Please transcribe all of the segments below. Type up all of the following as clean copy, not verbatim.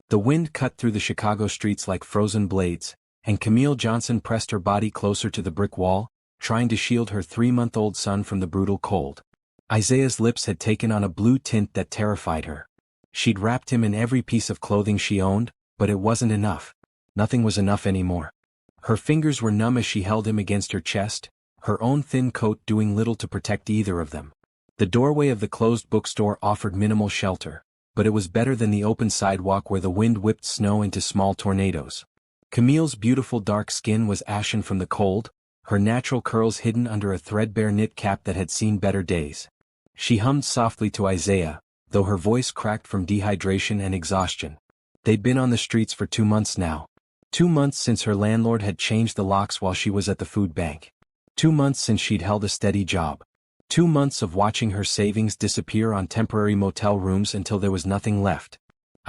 The wind cut through the Chicago streets like frozen blades, and Camille Johnson pressed her body closer to the brick wall, trying to shield her 3-month-old son from the brutal cold. Isaiah's lips had taken on a blue tint that terrified her. She'd wrapped him in every piece of clothing she owned, but it wasn't enough. Nothing was enough anymore. Her fingers were numb as she held him against her chest, her own thin coat doing little to protect either of them. The doorway of the closed bookstore offered minimal shelter, but it was better than the open sidewalk where the wind whipped snow into small tornadoes. Camille's beautiful dark skin was ashen from the cold, her natural curls hidden under a threadbare knit cap that had seen better days. She hummed softly to Isaiah, though her voice cracked from dehydration and exhaustion. They'd been on the streets for 2 months now. 2 months since her landlord had changed the locks while she was at the food bank. 2 months since she'd held a steady job. 2 months of watching her savings disappear on temporary motel rooms until there was nothing left.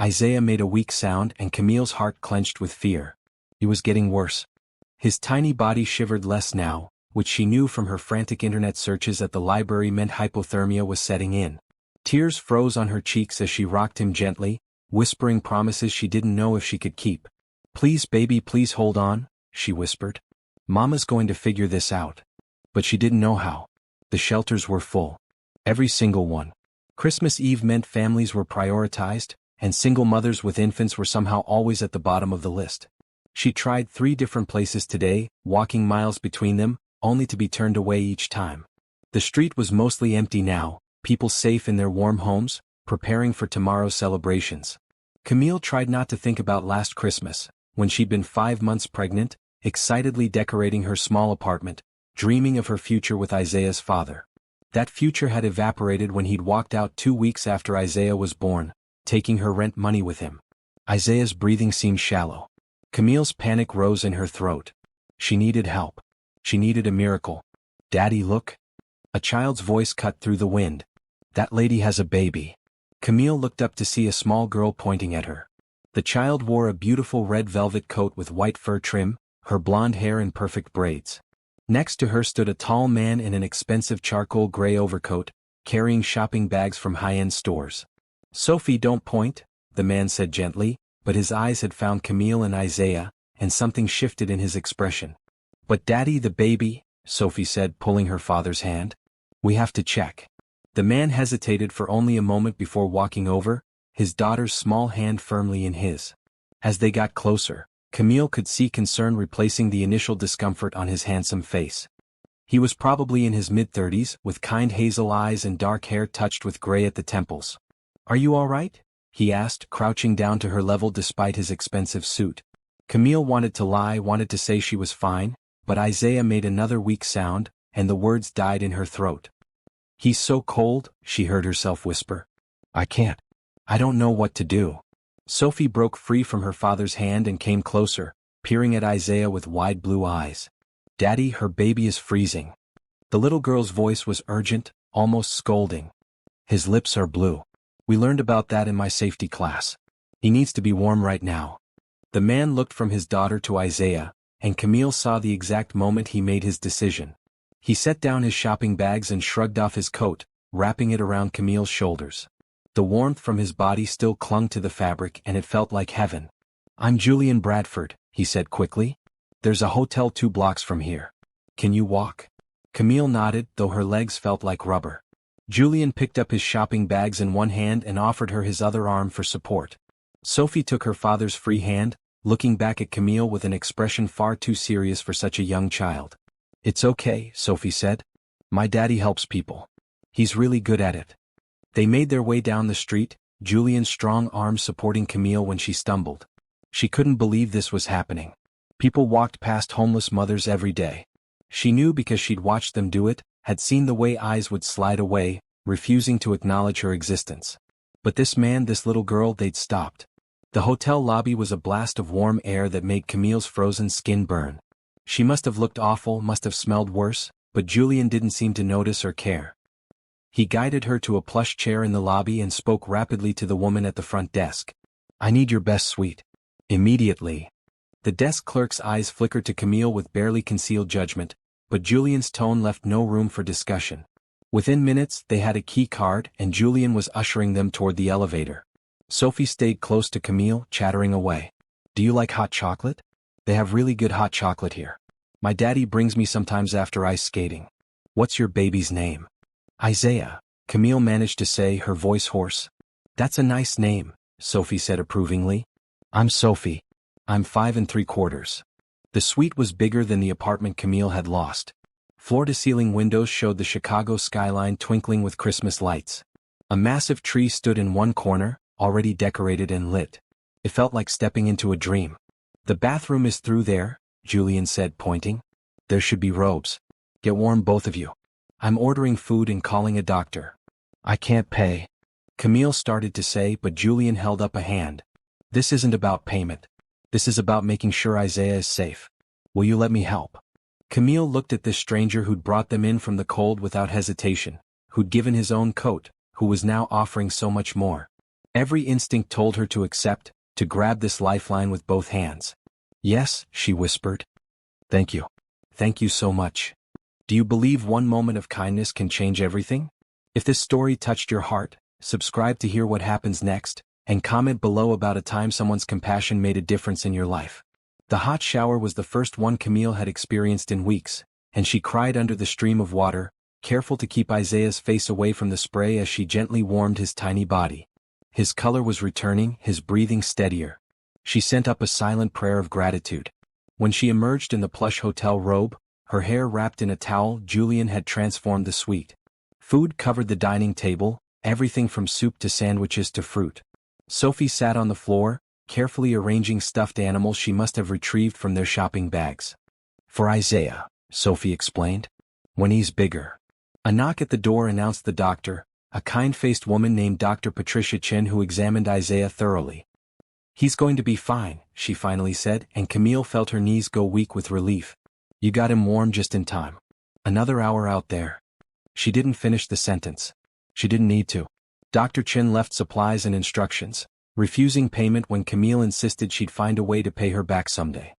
Isaiah made a weak sound and Camille's heart clenched with fear. It was getting worse. His tiny body shivered less now, which she knew from her frantic internet searches at the library meant hypothermia was setting in. Tears froze on her cheeks as she rocked him gently, whispering promises she didn't know if she could keep. "Please baby, please hold on," she whispered. "Mama's going to figure this out." But she didn't know how. The shelters were full. Every single one. Christmas Eve meant families were prioritized, and single mothers with infants were somehow always at the bottom of the list. She tried 3 different places today, walking miles between them, only to be turned away each time. The street was mostly empty now, people safe in their warm homes, preparing for tomorrow's celebrations. Camille tried not to think about last Christmas, when she'd been 5 months pregnant, excitedly decorating her small apartment, dreaming of her future with Isaiah's father. That future had evaporated when he'd walked out 2 weeks after Isaiah was born, taking her rent money with him. Isaiah's breathing seemed shallow. Camille's panic rose in her throat. She needed help. She needed a miracle. "Daddy, look." A child's voice cut through the wind. "That lady has a baby." Camille looked up to see a small girl pointing at her. The child wore a beautiful red velvet coat with white fur trim, her blonde hair in perfect braids. Next to her stood a tall man in an expensive charcoal gray overcoat, carrying shopping bags from high-end stores. "Sophie, don't point," the man said gently, but his eyes had found Camille and Isaiah, and something shifted in his expression. "But Daddy, the baby," Sophie said, pulling her father's hand. "We have to check." The man hesitated for only a moment before walking over, his daughter's small hand firmly in his. As they got closer, Camille could see concern replacing the initial discomfort on his handsome face. He was probably in his mid-30s, with kind hazel eyes and dark hair touched with gray at the temples. "Are you all right?" he asked, crouching down to her level despite his expensive suit. Camille wanted to lie, wanted to say she was fine, but Isaiah made another weak sound, and the words died in her throat. "He's so cold," she heard herself whisper. "I can't. I don't know what to do." Sophie broke free from her father's hand and came closer, peering at Isaiah with wide blue eyes. "Daddy, her baby is freezing." The little girl's voice was urgent, almost scolding. "His lips are blue. We learned about that in my safety class. He needs to be warm right now." The man looked from his daughter to Isaiah, and Camille saw the exact moment he made his decision. He set down his shopping bags and shrugged off his coat, wrapping it around Camille's shoulders. The warmth from his body still clung to the fabric and it felt like heaven. "I'm Julian Bradford," he said quickly. "There's a hotel 2 blocks from here. Can you walk?" Camille nodded, though her legs felt like rubber. Julian picked up his shopping bags in one hand and offered her his other arm for support. Sophie took her father's free hand, looking back at Camille with an expression far too serious for such a young child. "It's okay," Sophie said. "My daddy helps people. He's really good at it." They made their way down the street, Julian's strong arms supporting Camille when she stumbled. She couldn't believe this was happening. People walked past homeless mothers every day. She knew because she'd watched them do it, had seen the way eyes would slide away, refusing to acknowledge her existence. But this man, this little girl, they'd stopped. The hotel lobby was a blast of warm air that made Camille's frozen skin burn. She must have looked awful, must have smelled worse, but Julian didn't seem to notice or care. He guided her to a plush chair in the lobby and spoke rapidly to the woman at the front desk. "I need your best suite. Immediately." The desk clerk's eyes flickered to Camille with barely concealed judgment, but Julian's tone left no room for discussion. Within minutes, they had a key card and Julian was ushering them toward the elevator. Sophie stayed close to Camille, chattering away. Do you like hot chocolate? They have really good hot chocolate here. My daddy brings me sometimes after ice skating. What's your baby's name? Isaiah, Camille managed to say, her voice hoarse. That's a nice name, Sophie said approvingly. I'm Sophie. I'm 5 3/4. The suite was bigger than the apartment Camille had lost. Floor-to-ceiling windows showed the Chicago skyline twinkling with Christmas lights. A massive tree stood in one corner, already decorated and lit. It felt like stepping into a dream. The bathroom is through there, Julian said, pointing. There should be robes. Get warm, both of you. I'm ordering food and calling a doctor. I can't pay. Camille started to say, but Julian held up a hand. This isn't about payment. This is about making sure Isaiah is safe. Will you let me help? Camille looked at this stranger who'd brought them in from the cold without hesitation, who'd given his own coat, who was now offering so much more. Every instinct told her to accept, to grab this lifeline with both hands. Yes, she whispered. Thank you. Thank you so much. Do you believe one moment of kindness can change everything? If this story touched your heart, subscribe to hear what happens next, and comment below about a time someone's compassion made a difference in your life. The hot shower was the first one Camille had experienced in weeks, and she cried under the stream of water, careful to keep Isaiah's face away from the spray as she gently warmed his tiny body. His color was returning, his breathing steadier. She sent up a silent prayer of gratitude. When she emerged in the plush hotel robe, her hair wrapped in a towel, Julian had transformed the suite. Food covered the dining table, everything from soup to sandwiches to fruit. Sophie sat on the floor, carefully arranging stuffed animals she must have retrieved from their shopping bags. For Isaiah, Sophie explained. When he's bigger. A knock at the door announced the doctor, a kind-faced woman named Dr. Patricia Chin who examined Isaiah thoroughly. He's going to be fine, she finally said, and Camille felt her knees go weak with relief. You got him warm just in time. Another hour out there. She didn't finish the sentence. She didn't need to. Dr. Chin left supplies and instructions, refusing payment when Camille insisted she'd find a way to pay her back someday.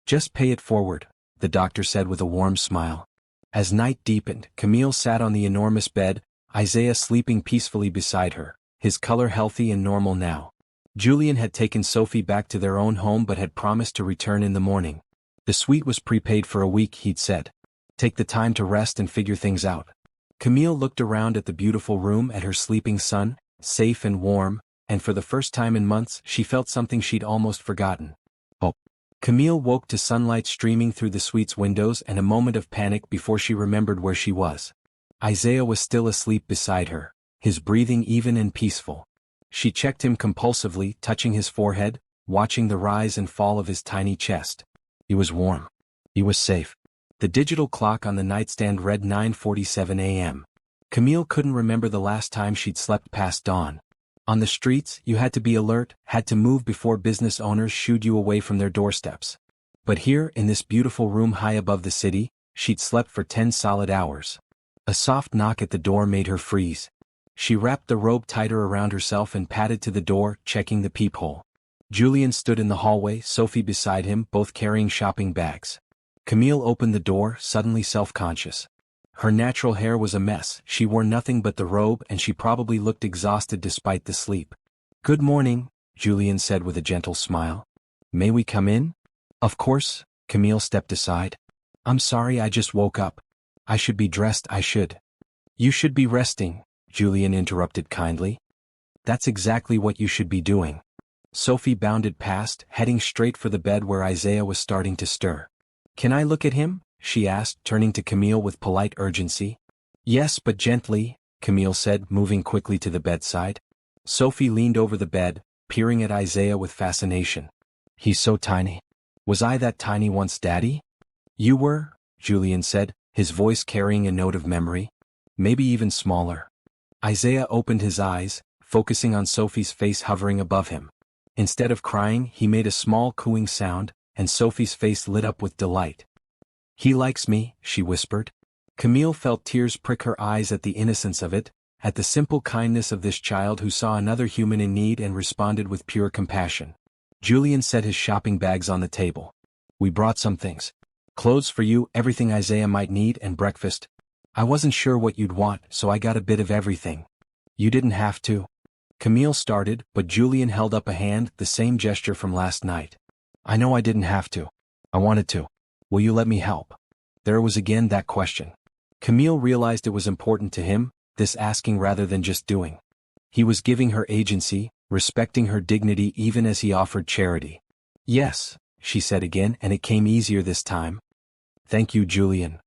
Just pay it forward, the doctor said with a warm smile. As night deepened, Camille sat on the enormous bed, Isaiah sleeping peacefully beside her, his color healthy and normal now. Julian had taken Sophie back to their own home but had promised to return in the morning. The suite was prepaid for a week, he'd said. Take the time to rest and figure things out. Camille looked around at the beautiful room, at her sleeping son, safe and warm, and for the first time in months she felt something she'd almost forgotten. Hope. Camille woke to sunlight streaming through the suite's windows and a moment of panic before she remembered where she was. Isaiah was still asleep beside her, his breathing even and peaceful. She checked him compulsively, touching his forehead, watching the rise and fall of his tiny chest. He was warm. He was safe. The digital clock on the nightstand read 9:47 a.m. Camille couldn't remember the last time she'd slept past dawn. On the streets, you had to be alert, had to move before business owners shooed you away from their doorsteps. But here, in this beautiful room high above the city, she'd slept for 10 solid hours. A soft knock at the door made her freeze. She wrapped the robe tighter around herself and padded to the door, checking the peephole. Julian stood in the hallway, Sophie beside him, both carrying shopping bags. Camille opened the door, suddenly self-conscious. Her natural hair was a mess, she wore nothing but the robe and she probably looked exhausted despite the sleep. Good morning, Julian said with a gentle smile. May we come in? Of course, Camille stepped aside. I'm sorry, I just woke up. I should be dressed, I should. You should be resting, Julian interrupted kindly. That's exactly what you should be doing. Sophie bounded past, heading straight for the bed where Isaiah was starting to stir. Can I look at him? She asked, turning to Camille with polite urgency. Yes, but gently, Camille said, moving quickly to the bedside. Sophie leaned over the bed, peering at Isaiah with fascination. He's so tiny. Was I that tiny once, Daddy? You were, Julian said, his voice carrying a note of memory. Maybe even smaller. Isaiah opened his eyes, focusing on Sophie's face hovering above him. Instead of crying, he made a small cooing sound, and Sophie's face lit up with delight. He likes me, she whispered. Camille felt tears prick her eyes at the innocence of it, at the simple kindness of this child who saw another human in need and responded with pure compassion. Julian set his shopping bags on the table. We brought some things. Clothes for you, everything Isaiah might need, and breakfast. I wasn't sure what you'd want, so I got a bit of everything. You didn't have to. Camille started, but Julian held up a hand, the same gesture from last night. I know I didn't have to. I wanted to. Will you let me help? There was again that question. Camille realized it was important to him, this asking rather than just doing. He was giving her agency, respecting her dignity even as he offered charity. Yes, she said again, and it came easier this time. Thank you, Julian.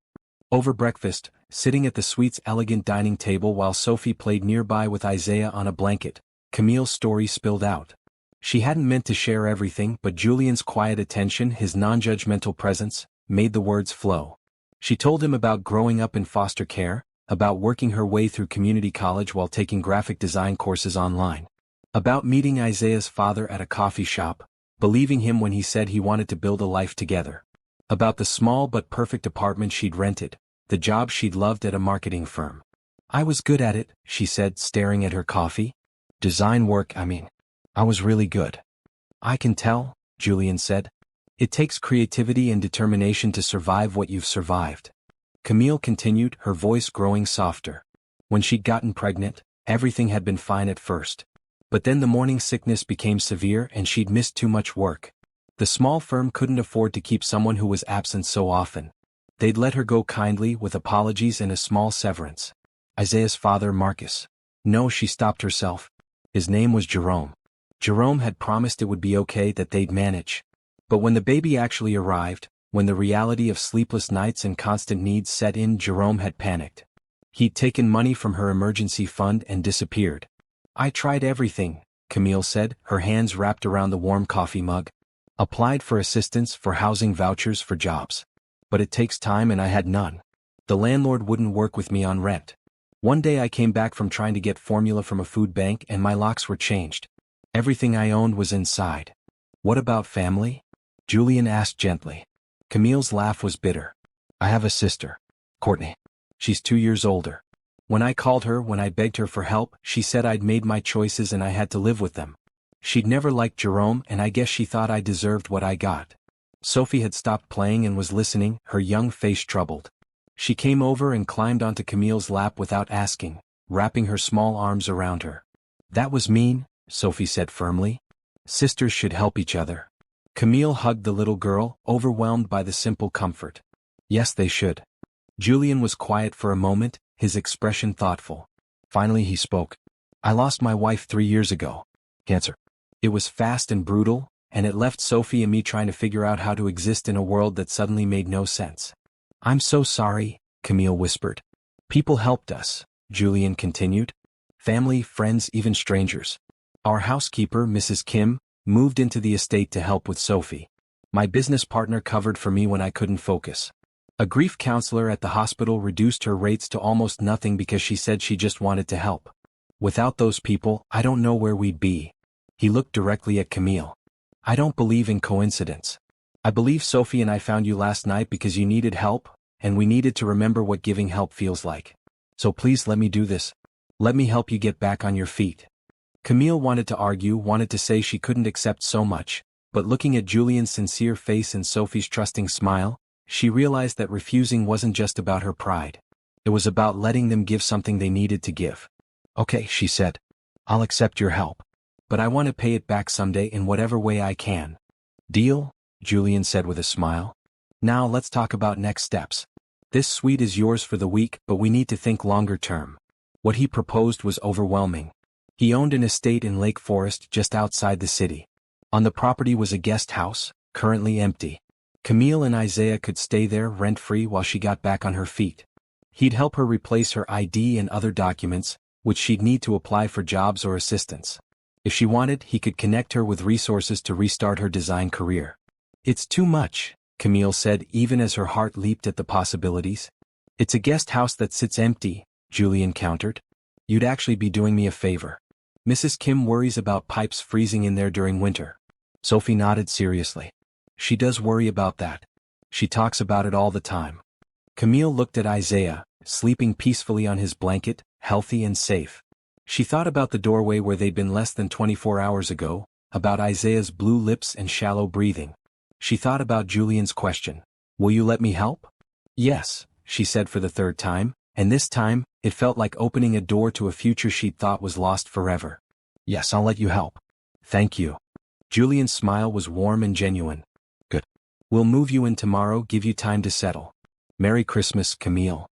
Over breakfast, sitting at the suite's elegant dining table while Sophie played nearby with Isaiah on a blanket, Camille's story spilled out. She hadn't meant to share everything, but Julian's quiet attention, his non-judgmental presence, made the words flow. She told him about growing up in foster care, about working her way through community college while taking graphic design courses online, about meeting Isaiah's father at a coffee shop, believing him when he said he wanted to build a life together, about the small but perfect apartment she'd rented, the job she'd loved at a marketing firm. I was good at it, she said, staring at her coffee. Design work, I mean. I was really good. I can tell, Julian said. It takes creativity and determination to survive what you've survived. Camille continued, her voice growing softer. When she'd gotten pregnant, everything had been fine at first. But then the morning sickness became severe and she'd missed too much work. The small firm couldn't afford to keep someone who was absent so often. They'd let her go kindly with apologies and a small severance. Isaiah's father, Marcus. No, she stopped herself. His name was Jerome. Jerome had promised it would be okay, that they'd manage. But when the baby actually arrived, when the reality of sleepless nights and constant needs set in, Jerome had panicked. He'd taken money from her emergency fund and disappeared. I tried everything, Camille said, her hands wrapped around the warm coffee mug. Applied for assistance, for housing vouchers, for jobs. But it takes time and I had none. The landlord wouldn't work with me on rent. One day I came back from trying to get formula from a food bank and my locks were changed. Everything I owned was inside. What about family? Julian asked gently. Camille's laugh was bitter. I have a sister, Courtney. She's 2 years older. When I called her, when I begged her for help, she said I'd made my choices and I had to live with them. She'd never liked Jerome and I guess she thought I deserved what I got. Sophie had stopped playing and was listening, her young face troubled. She came over and climbed onto Camille's lap without asking, wrapping her small arms around her. That was mean, Sophie said firmly. Sisters should help each other. Camille hugged the little girl, overwhelmed by the simple comfort. Yes, they should. Julian was quiet for a moment, his expression thoughtful. Finally he spoke. I lost my wife 3 years ago. Cancer. It was fast and brutal, and it left Sophie and me trying to figure out how to exist in a world that suddenly made no sense. I'm so sorry, Camille whispered. People helped us, Julian continued. Family, friends, even strangers. Our housekeeper, Mrs. Kim, moved into the estate to help with Sophie. My business partner covered for me when I couldn't focus. A grief counselor at the hospital reduced her rates to almost nothing because she said she just wanted to help. Without those people, I don't know where we'd be. He looked directly at Camille. I don't believe in coincidence. I believe Sophie and I found you last night because you needed help, and we needed to remember what giving help feels like. So please let me do this. Let me help you get back on your feet. Camille wanted to argue, wanted to say she couldn't accept so much, but looking at Julian's sincere face and Sophie's trusting smile, she realized that refusing wasn't just about her pride. It was about letting them give something they needed to give. Okay, she said. I'll accept your help. But I want to pay it back someday in whatever way I can. Deal? Julian said with a smile. Now let's talk about next steps. This suite is yours for the week, but we need to think longer term. What he proposed was overwhelming. He owned an estate in Lake Forest just outside the city. On the property was a guest house, currently empty. Camille and Isaiah could stay there rent-free while she got back on her feet. He'd help her replace her ID and other documents, which she'd need to apply for jobs or assistance. If she wanted, he could connect her with resources to restart her design career. It's too much, Camille said, even as her heart leaped at the possibilities. It's a guest house that sits empty, Julian countered. You'd actually be doing me a favor. Mrs. Kim worries about pipes freezing in there during winter. Sophie nodded seriously. She does worry about that. She talks about it all the time. Camille looked at Isaiah, sleeping peacefully on his blanket, healthy and safe. She thought about the doorway where they'd been less than 24 hours ago, about Isaiah's blue lips and shallow breathing. She thought about Julian's question. Will you let me help? Yes, she said for the third time, and this time, it felt like opening a door to a future she'd thought was lost forever. Yes, I'll let you help. Thank you. Julian's smile was warm and genuine. Good. We'll move you in tomorrow, give you time to settle. Merry Christmas, Camille.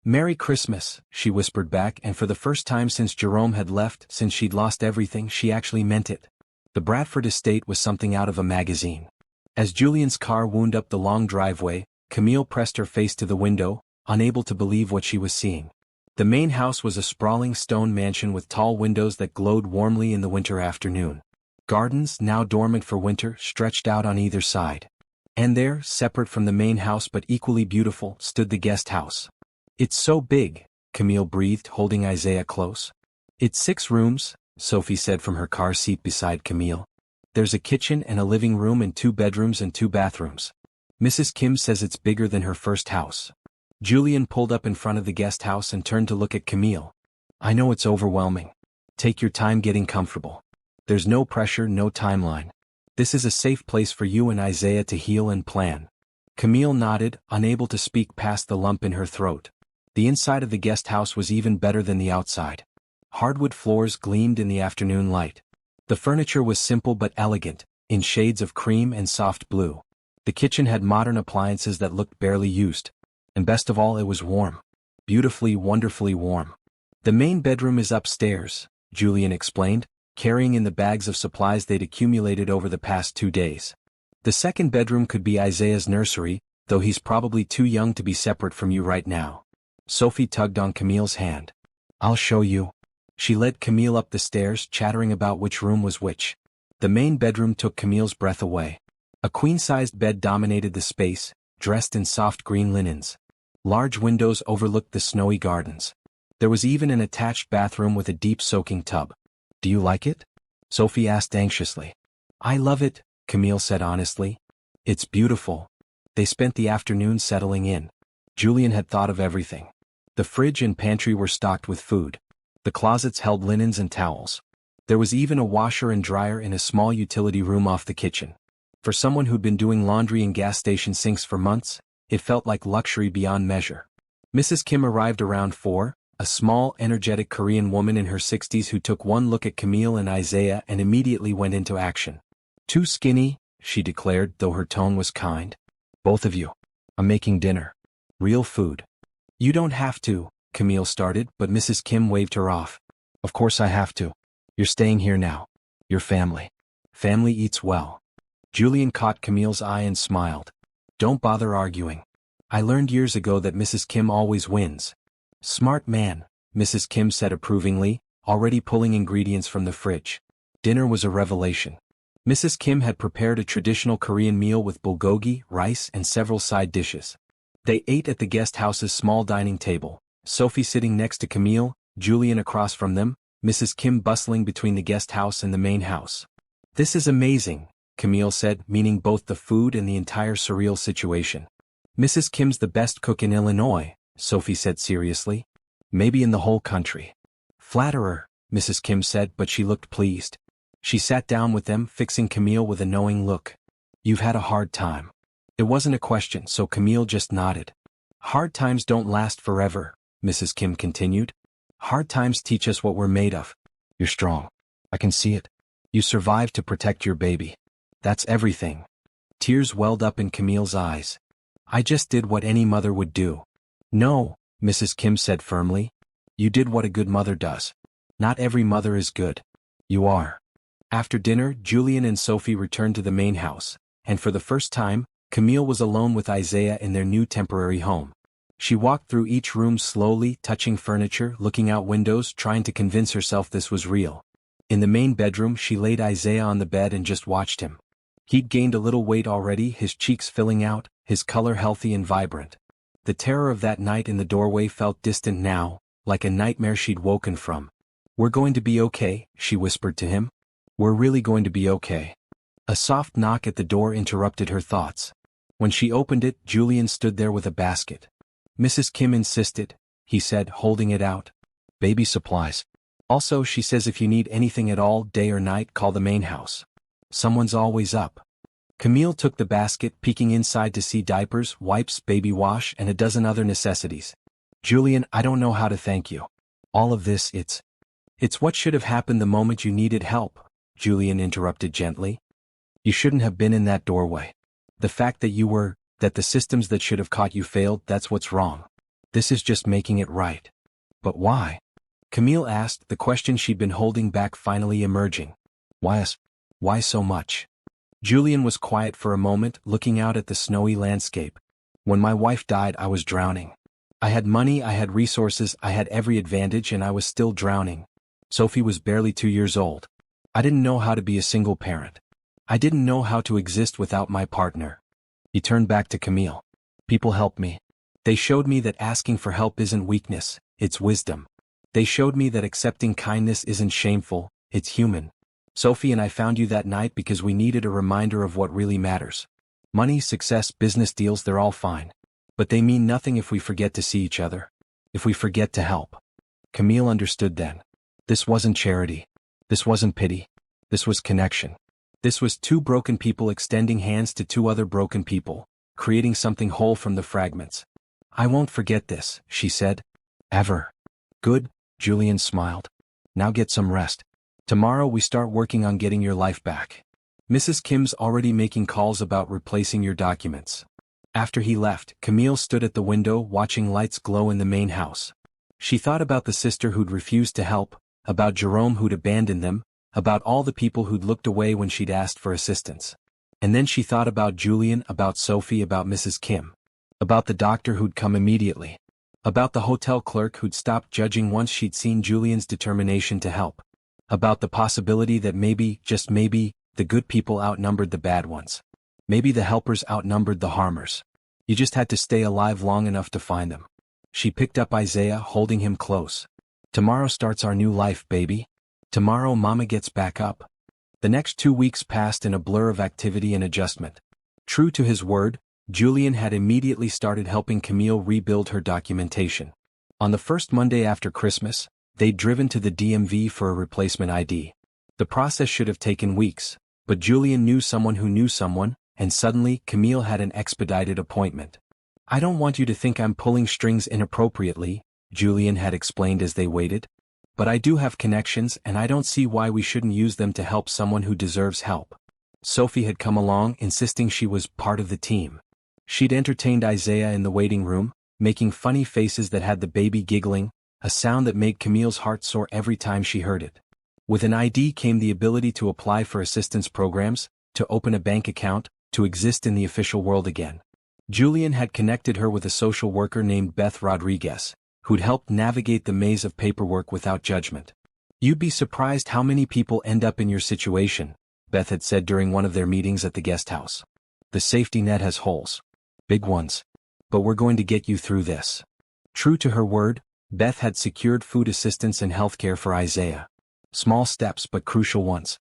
Merry Christmas, she whispered back, and for the first time since Jerome had left, since she'd lost everything, she actually meant it. The Bradford estate was something out of a magazine. As Julian's car wound up the long driveway, Camille pressed her face to the window, unable to believe what she was seeing. The main house was a sprawling stone mansion with tall windows that glowed warmly in the winter afternoon. Gardens, now dormant for winter, stretched out on either side. And there, separate from the main house but equally beautiful, stood the guest house. It's so big, Camille breathed, holding Isaiah close. It's 6 rooms, Sophie said from her car seat beside Camille. There's a kitchen and a living room and 2 bedrooms and 2 bathrooms. Mrs. Kim says it's bigger than her first house. Julian pulled up in front of the guest house and turned to look at Camille. I know it's overwhelming. Take your time getting comfortable. There's no pressure, no timeline. This is a safe place for you and Isaiah to heal and plan. Camille nodded, unable to speak past the lump in her throat. The inside of the guest house was even better than the outside. Hardwood floors gleamed in the afternoon light. The furniture was simple but elegant, in shades of cream and soft blue. The kitchen had modern appliances that looked barely used. And best of all, it was warm. Beautifully, wonderfully warm. The main bedroom is upstairs, Julian explained, carrying in the bags of supplies they'd accumulated over the past 2 days. The second bedroom could be Isaiah's nursery, though he's probably too young to be separate from you right now. Sophie tugged on Camille's hand. I'll show you. She led Camille up the stairs, chattering about which room was which. The main bedroom took Camille's breath away. A queen-sized bed dominated the space, dressed in soft green linens. Large windows overlooked the snowy gardens. There was even an attached bathroom with a deep soaking tub. Do you like it? Sophie asked anxiously. I love it, Camille said honestly. It's beautiful. They spent the afternoon settling in. Julian had thought of everything. The fridge and pantry were stocked with food. The closets held linens and towels. There was even a washer and dryer in a small utility room off the kitchen. For someone who'd been doing laundry in gas station sinks for months, it felt like luxury beyond measure. Mrs. Kim arrived around 4, a small, energetic Korean woman in her 60s who took one look at Camille and Isaiah and immediately went into action. Too skinny, she declared, though her tone was kind. Both of you. I'm making dinner. Real food. You don't have to, Camille started, but Mrs. Kim waved her off. Of course I have to. You're staying here now. Your family. Family eats well. Julian caught Camille's eye and smiled. Don't bother arguing. I learned years ago that Mrs. Kim always wins. Smart man, Mrs. Kim said approvingly, already pulling ingredients from the fridge. Dinner was a revelation. Mrs. Kim had prepared a traditional Korean meal with bulgogi, rice, and several side dishes. They ate at the guest house's small dining table, Sophie sitting next to Camille, Julian across from them, Mrs. Kim bustling between the guest house and the main house. This is amazing, Camille said, meaning both the food and the entire surreal situation. Mrs. Kim's the best cook in Illinois, Sophie said seriously. Maybe in the whole country. Flatterer, Mrs. Kim said, but she looked pleased. She sat down with them, fixing Camille with a knowing look. You've had a hard time. It wasn't a question, so Camille just nodded. Hard times don't last forever, Mrs. Kim continued. Hard times teach us what we're made of. You're strong. I can see it. You survived to protect your baby. That's everything. Tears welled up in Camille's eyes. I just did what any mother would do. No, Mrs. Kim said firmly. You did what a good mother does. Not every mother is good. You are. After dinner, Julian and Sophie returned to the main house, and for the first time, Camille was alone with Isaiah in their new temporary home. She walked through each room slowly, touching furniture, looking out windows, trying to convince herself this was real. In the main bedroom, she laid Isaiah on the bed and just watched him. He'd gained a little weight already, his cheeks filling out, his color healthy and vibrant. The terror of that night in the doorway felt distant now, like a nightmare she'd woken from. We're going to be okay, she whispered to him. We're really going to be okay. A soft knock at the door interrupted her thoughts. When she opened it, Julian stood there with a basket. Mrs. Kim insisted, he said, holding it out. Baby supplies. Also, she says if you need anything at all, day or night, call the main house. Someone's always up. Camille took the basket, peeking inside to see diapers, wipes, baby wash, and a dozen other necessities. Julian, I don't know how to thank you. All of this, it's It's what should have happened the moment you needed help, Julian interrupted gently. You shouldn't have been in that doorway. The fact that the systems that should have caught you failed, that's what's wrong. This is just making it right. But why? Camille asked, the question she'd been holding back finally emerging. Why so much? Julian was quiet for a moment, looking out at the snowy landscape. When my wife died, I was drowning. I had money, I had resources, I had every advantage, and I was still drowning. Sophie was barely 2 years old. I didn't know how to be a single parent. I didn't know how to exist without my partner. He turned back to Camille. People helped me. They showed me that asking for help isn't weakness, it's wisdom. They showed me that accepting kindness isn't shameful, it's human. Sophie and I found you that night because we needed a reminder of what really matters. Money, success, business deals, they're all fine. But they mean nothing if we forget to see each other. If we forget to help. Camille understood then. This wasn't charity. This wasn't pity. This was connection. This was two broken people extending hands to two other broken people, creating something whole from the fragments. I won't forget this, she said. Ever. Good, Julian smiled. Now get some rest. Tomorrow we start working on getting your life back. Mrs. Kim's already making calls about replacing your documents. After he left, Camille stood at the window watching lights glow in the main house. She thought about the sister who'd refused to help, about Jerome who'd abandoned them, about all the people who'd looked away when she'd asked for assistance. And then she thought about Julian, about Sophie, about Mrs. Kim. About the doctor who'd come immediately. About the hotel clerk who'd stopped judging once she'd seen Julian's determination to help. About the possibility that maybe, just maybe, the good people outnumbered the bad ones. Maybe the helpers outnumbered the harmers. You just had to stay alive long enough to find them. She picked up Isaiah, holding him close. Tomorrow starts our new life, baby. Tomorrow Mama gets back up. The next 2 weeks passed in a blur of activity and adjustment. True to his word, Julian had immediately started helping Camille rebuild her documentation. On the first Monday after Christmas, they'd driven to the DMV for a replacement ID. The process should have taken weeks, but Julian knew someone who knew someone, and suddenly Camille had an expedited appointment. I don't want you to think I'm pulling strings inappropriately, Julian had explained as they waited. But I do have connections and I don't see why we shouldn't use them to help someone who deserves help. Sophie had come along, insisting she was part of the team. She'd entertained Isaiah in the waiting room, making funny faces that had the baby giggling, a sound that made Camille's heart soar every time she heard it. With an ID came the ability to apply for assistance programs, to open a bank account, to exist in the official world again. Julian had connected her with a social worker named Beth Rodriguez, who'd helped navigate the maze of paperwork without judgment. You'd be surprised how many people end up in your situation, Beth had said during one of their meetings at the guest house. The safety net has holes. Big ones. But we're going to get you through this. True to her word, Beth had secured food assistance and healthcare for Isaiah. Small steps but crucial ones.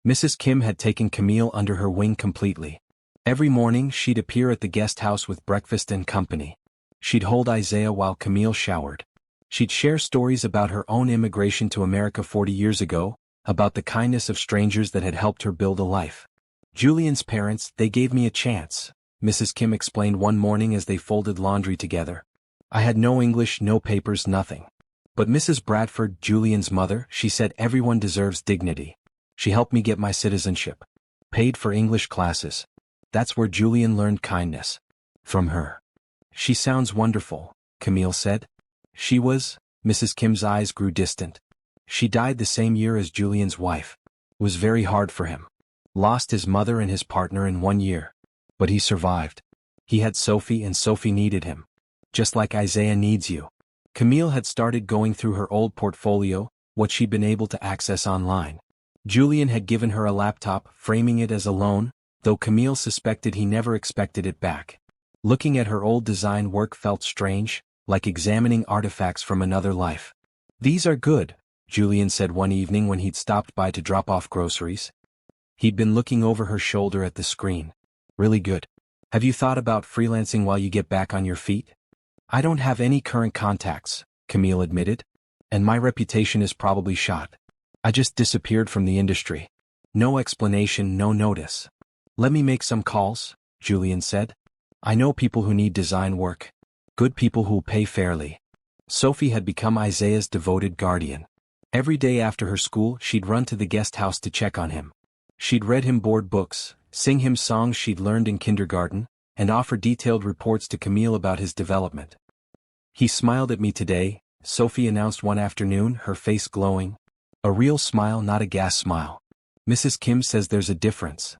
Mrs. Kim had taken Camille under her wing completely. Every morning she'd appear at the guest house with breakfast and company. She'd hold Isaiah while Camille showered. She'd share stories about her own immigration to America 40 years ago, about the kindness of strangers that had helped her build a life. Julian's parents, they gave me a chance, Mrs. Kim explained one morning as they folded laundry together. I had no English, no papers, nothing. But Mrs. Bradford, Julian's mother, she said everyone deserves dignity. She helped me get my citizenship. Paid for English classes. That's where Julian learned kindness. From her. She sounds wonderful, Camille said. She was, Mrs. Kim's eyes grew distant. She died the same year as Julian's wife. It was very hard for him. Lost his mother and his partner in 1 year. But he survived. He had Sophie and Sophie needed him. Just like Isaiah needs you. Camille had started going through her old portfolio, what she'd been able to access online. Julian had given her a laptop, framing it as a loan, though Camille suspected he never expected it back. Looking at her old design work felt strange, like examining artifacts from another life. These are good, Julian said one evening when he'd stopped by to drop off groceries. He'd been looking over her shoulder at the screen. Really good. Have you thought about freelancing while you get back on your feet? I don't have any current contacts, Camille admitted. And my reputation is probably shot. I just disappeared from the industry. No explanation, no notice. Let me make some calls, Julian said. I know people who need design work. Good people who'll pay fairly. Sophie had become Isaiah's devoted guardian. Every day after her school she'd run to the guest house to check on him. She'd read him board books, sing him songs she'd learned in kindergarten, and offer detailed reports to Camille about his development. "He smiled at me today," Sophie announced one afternoon, her face glowing. "A real smile, not a gas smile. Mrs. Kim says there's a difference."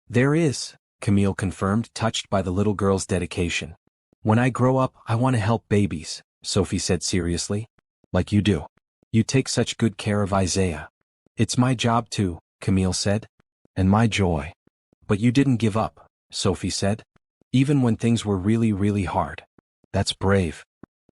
"There is," Camille confirmed, touched by the little girl's dedication. "When I grow up, I want to help babies," Sophie said seriously. "Like you do. You take such good care of Isaiah." "It's my job too," Camille said. "And my joy." "But you didn't give up," Sophie said. "Even when things were really, really hard." "That's brave."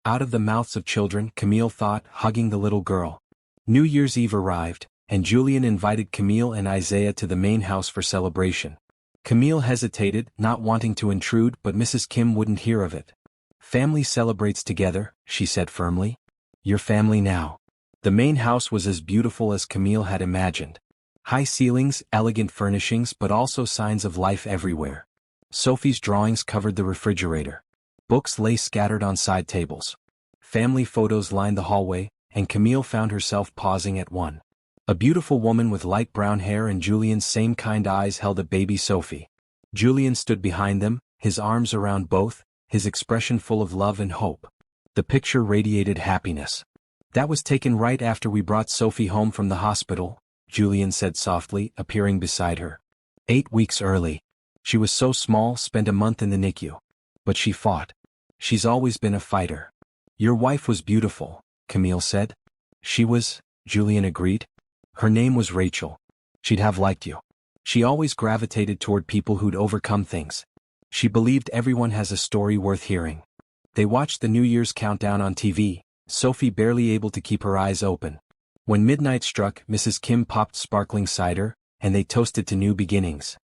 Out of the mouths of children, Camille thought, hugging the little girl. New Year's Eve arrived, and Julian invited Camille and Isaiah to the main house for celebration. Camille hesitated, not wanting to intrude, but Mrs. Kim wouldn't hear of it. "Family celebrates together," she said firmly. "Your family now." The main house was as beautiful as Camille had imagined. High ceilings, elegant furnishings, but also signs of life everywhere. Sophie's drawings covered the refrigerator. Books lay scattered on side tables. Family photos lined the hallway, and Camille found herself pausing at one. A beautiful woman with light brown hair and Julian's same kind eyes held a baby Sophie. Julian stood behind them, his arms around both, his expression full of love and hope. The picture radiated happiness. "That was taken right after we brought Sophie home from the hospital," Julian said softly, appearing beside her. 8 weeks early. She was so small, spent a month in the NICU. But she fought. She's always been a fighter. "Your wife was beautiful," Camille said. "She was," Julian agreed. "Her name was Rachel. She'd have liked you. She always gravitated toward people who'd overcome things. She believed everyone has a story worth hearing." They watched the New Year's countdown on TV, Sophie barely able to keep her eyes open. When midnight struck, Mrs. Kim popped sparkling cider, and they toasted to new beginnings.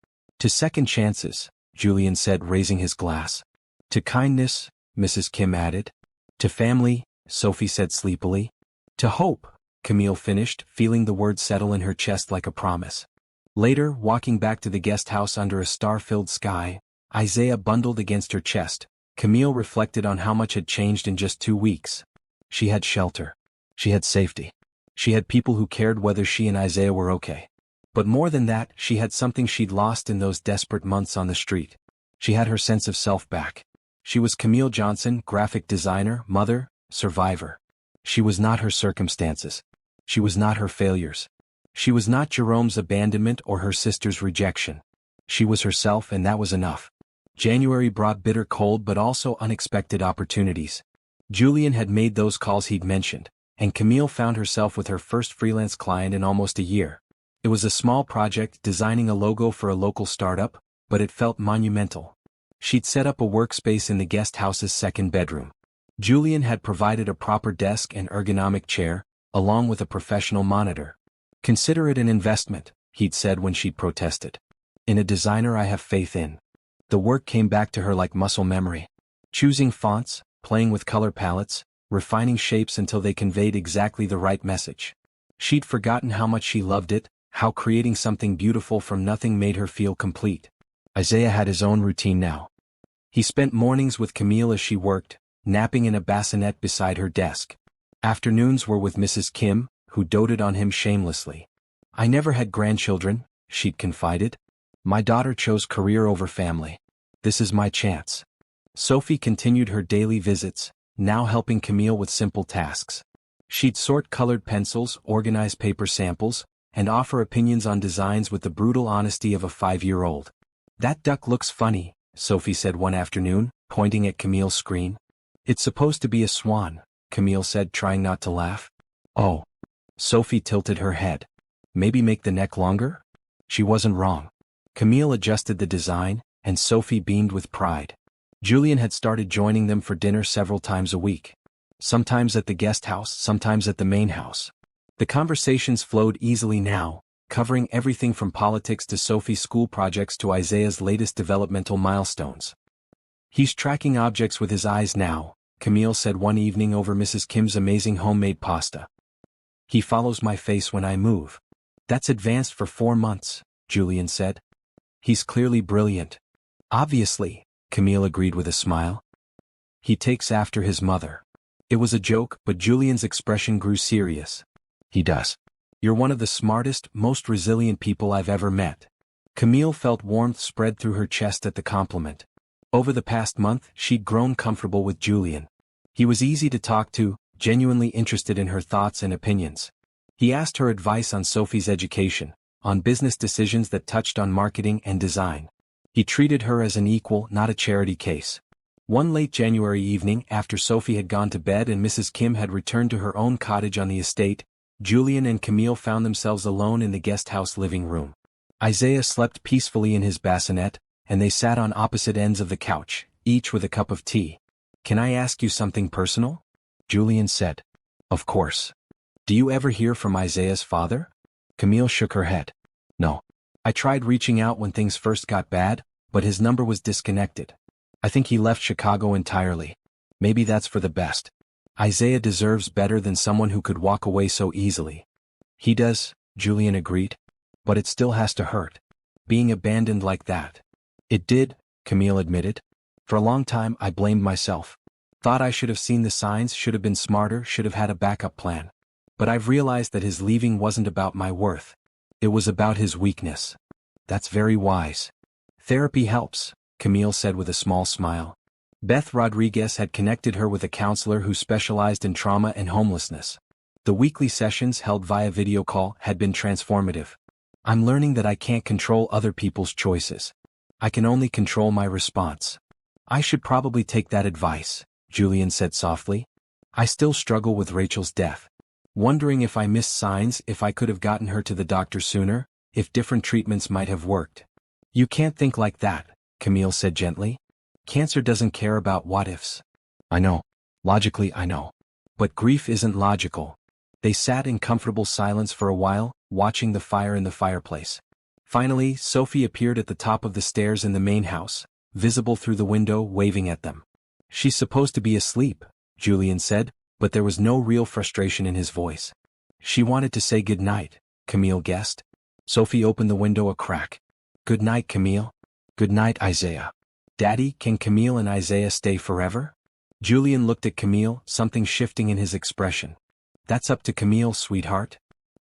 "To second chances," Julian said, raising his glass. "To kindness," Mrs. Kim added. "To family," Sophie said sleepily. "To hope," Camille finished, feeling the word settle in her chest like a promise. Later, walking back to the guest house under a star-filled sky, Isaiah bundled against her chest, Camille reflected on how much had changed in just 2 weeks. She had shelter. She had safety. She had people who cared whether she and Isaiah were okay. But more than that, she had something she'd lost in those desperate months on the street. She had her sense of self back. She was Camille Johnson, graphic designer, mother, survivor. She was not her circumstances. She was not her failures. She was not Jerome's abandonment or her sister's rejection. She was herself, and that was enough. January brought bitter cold but also unexpected opportunities. Julian had made those calls he'd mentioned, and Camille found herself with her first freelance client in almost a year. It was a small project, designing a logo for a local startup, but it felt monumental. She'd set up a workspace in the guest house's second bedroom. Julian had provided a proper desk and ergonomic chair, along with a professional monitor. "Consider it an investment," he'd said when she'd protested. "In a designer I have faith in." The work came back to her like muscle memory. Choosing fonts, playing with color palettes, refining shapes until they conveyed exactly the right message. She'd forgotten how much she loved it, how creating something beautiful from nothing made her feel complete. Isaiah had his own routine now. He spent mornings with Camille as she worked, napping in a bassinet beside her desk. Afternoons were with Mrs. Kim, who doted on him shamelessly. "I never had grandchildren," she'd confided. "My daughter chose career over family. This is my chance." Sophie continued her daily visits, now helping Camille with simple tasks. She'd sort colored pencils, organize paper samples, and offer opinions on designs with the brutal honesty of a 5-year-old. "That duck looks funny," Sophie said one afternoon, pointing at Camille's screen. "It's supposed to be a swan," Camille said, trying not to laugh. "Oh." Sophie tilted her head. "Maybe make the neck longer?" She wasn't wrong. Camille adjusted the design, and Sophie beamed with pride. Julian had started joining them for dinner several times a week. Sometimes at the guest house, sometimes at the main house. The conversations flowed easily now, covering everything from politics to Sophie's school projects to Isaiah's latest developmental milestones. "He's tracking objects with his eyes now," Camille said one evening over Mrs. Kim's amazing homemade pasta. "He follows my face when I move." "That's advanced for 4 months," Julian said. "He's clearly brilliant." "Obviously," Camille agreed with a smile. "He takes after his mother." It was a joke, but Julian's expression grew serious. He does. You're one of the smartest, most resilient people I've ever met. Camille felt warmth spread through her chest at the compliment. Over the past month, she'd grown comfortable with Julian. He was easy to talk to, genuinely interested in her thoughts and opinions. He asked her advice on Sophie's education, on business decisions that touched on marketing and design. He treated her as an equal, not a charity case. One late January evening, after Sophie had gone to bed and Mrs. Kim had returned to her own cottage on the estate, Julian and Camille found themselves alone in the guest house living room. Isaiah slept peacefully in his bassinet, and they sat on opposite ends of the couch, each with a cup of tea. "Can I ask you something personal?" Julian said. "Of course." "Do you ever hear from Isaiah's father?" Camille shook her head. "No. I tried reaching out when things first got bad, but his number was disconnected. I think he left Chicago entirely. Maybe that's for the best. Isaiah deserves better than someone who could walk away so easily." "He does," Julian agreed. "But it still has to hurt. Being abandoned like that." "It did," Camille admitted. "For a long time I blamed myself. Thought I should have seen the signs, should have been smarter, should have had a backup plan. But I've realized that his leaving wasn't about my worth. It was about his weakness." "That's very wise." "Therapy helps," Camille said with a small smile. Beth Rodriguez had connected her with a counselor who specialized in trauma and homelessness. The weekly sessions held via video call had been transformative. "I'm learning that I can't control other people's choices. I can only control my response." "I should probably take that advice," Julian said softly. "I still struggle with Rachel's death. Wondering if I missed signs, if I could have gotten her to the doctor sooner, if different treatments might have worked." "You can't think like that," Camille said gently. "Cancer doesn't care about what-ifs." "I know. Logically I know. But grief isn't logical." They sat in comfortable silence for a while, watching the fire in the fireplace. Finally, Sophie appeared at the top of the stairs in the main house, visible through the window, waving at them. "She's supposed to be asleep," Julian said, but there was no real frustration in his voice. "She wanted to say good night," Camille guessed. Sophie opened the window a crack. "Good night, Camille." "Good night, Isaiah." "Daddy, can Camille and Isaiah stay forever?" Julian looked at Camille, something shifting in his expression. "That's up to Camille, sweetheart."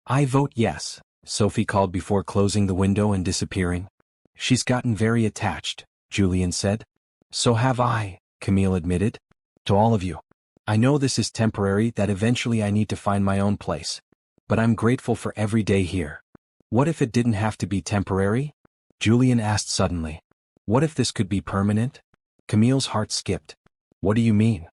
"I vote yes," Sophie called before closing the window and disappearing. "She's gotten very attached," Julian said. "So have I," Camille admitted. "To all of you. I know this is temporary, that eventually I need to find my own place. But I'm grateful for every day here." "What if it didn't have to be temporary?" Julian asked suddenly. "What if this could be permanent?" Camille's heart skipped. "What do you mean?"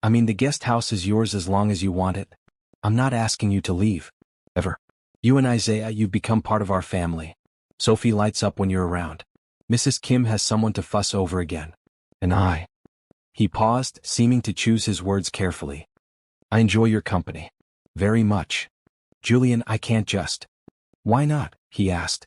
"I mean the guest house is yours as long as you want it. I'm not asking you to leave. Ever. You and Isaiah, you've become part of our family. Sophie lights up when you're around. Mrs. Kim has someone to fuss over again. And I." He paused, seeming to choose his words carefully. "I enjoy your company. Very much." "Julian, I can't just." "Why not?" he asked.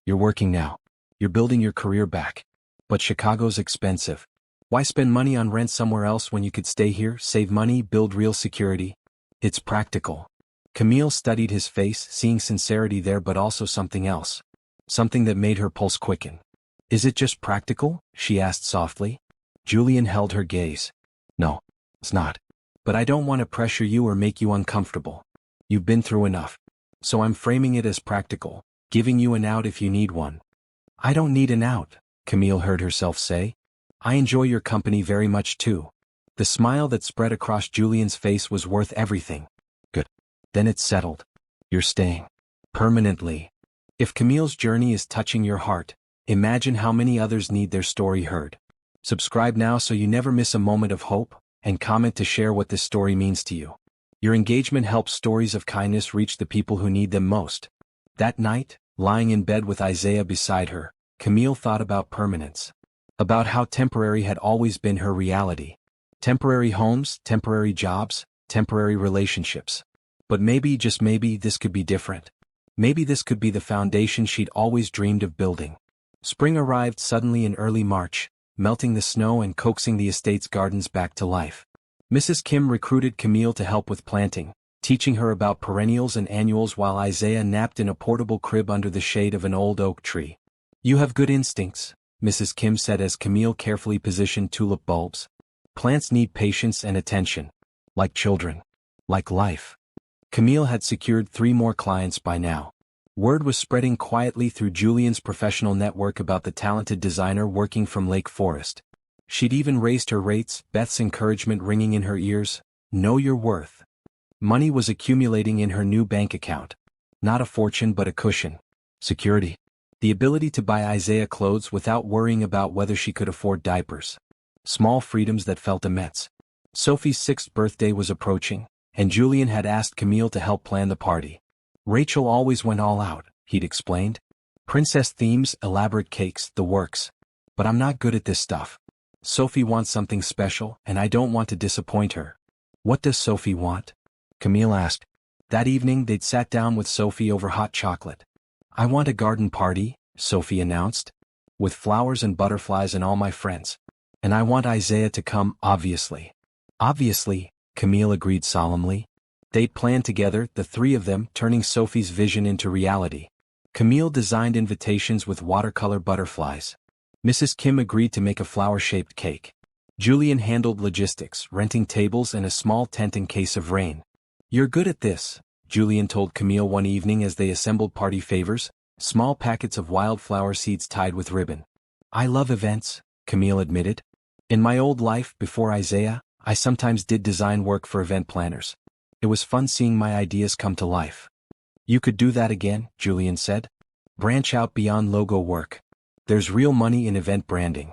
"You're working now. You're building your career back. But Chicago's expensive. Why spend money on rent somewhere else when you could stay here, save money, build real security? It's practical." Camille studied his face, seeing sincerity there but also something else. Something that made her pulse quicken. "Is it just practical?" she asked softly. Julian held her gaze. "No, it's not. But I don't want to pressure you or make you uncomfortable. You've been through enough. So I'm framing it as practical, giving you an out if you need one." "I don't need an out," Camille heard herself say. "I enjoy your company very much too." The smile that spread across Julian's face was worth everything. "Good. Then it's settled. You're staying. Permanently." If Camille's journey is touching your heart, imagine how many others need their story heard. Subscribe now so you never miss a moment of hope, and comment to share what this story means to you. Your engagement helps stories of kindness reach the people who need them most. That night, lying in bed with Isaiah beside her, Camille thought about permanence. About how temporary had always been her reality. Temporary homes, temporary jobs, temporary relationships. But maybe, just maybe, this could be different. Maybe this could be the foundation she'd always dreamed of building. Spring arrived suddenly in early March, melting the snow and coaxing the estate's gardens back to life. Mrs. Kim recruited Camille to help with planting, teaching her about perennials and annuals while Isaiah napped in a portable crib under the shade of an old oak tree. "You have good instincts," Mrs. Kim said as Camille carefully positioned tulip bulbs. "Plants need patience and attention. Like children. Like life." Camille had secured 3 more clients by now. Word was spreading quietly through Julian's professional network about the talented designer working from Lake Forest. She'd even raised her rates, Beth's encouragement ringing in her ears. Know your worth. Money was accumulating in her new bank account. Not a fortune but a cushion. Security. The ability to buy Isaiah clothes without worrying about whether she could afford diapers. Small freedoms that felt immense. Sophie's 6th birthday was approaching, and Julian had asked Camille to help plan the party. Rachel always went all out, he'd explained. Princess themes, elaborate cakes, the works. But I'm not good at this stuff. Sophie wants something special, and I don't want to disappoint her. What does Sophie want? Camille asked. That evening they'd sat down with Sophie over hot chocolate. I want a garden party, Sophie announced. With flowers and butterflies and all my friends. And I want Isaiah to come, obviously. Obviously, Camille agreed solemnly. They'd planned together, the 3 of them, turning Sophie's vision into reality. Camille designed invitations with watercolor butterflies. Mrs. Kim agreed to make a flower-shaped cake. Julian handled logistics, renting tables and a small tent in case of rain. You're good at this, Julian told Camille one evening as they assembled party favors, small packets of wildflower seeds tied with ribbon. I love events, Camille admitted. In my old life, before Isaiah, I sometimes did design work for event planners. It was fun seeing my ideas come to life. You could do that again, Julian said. Branch out beyond logo work. There's real money in event branding.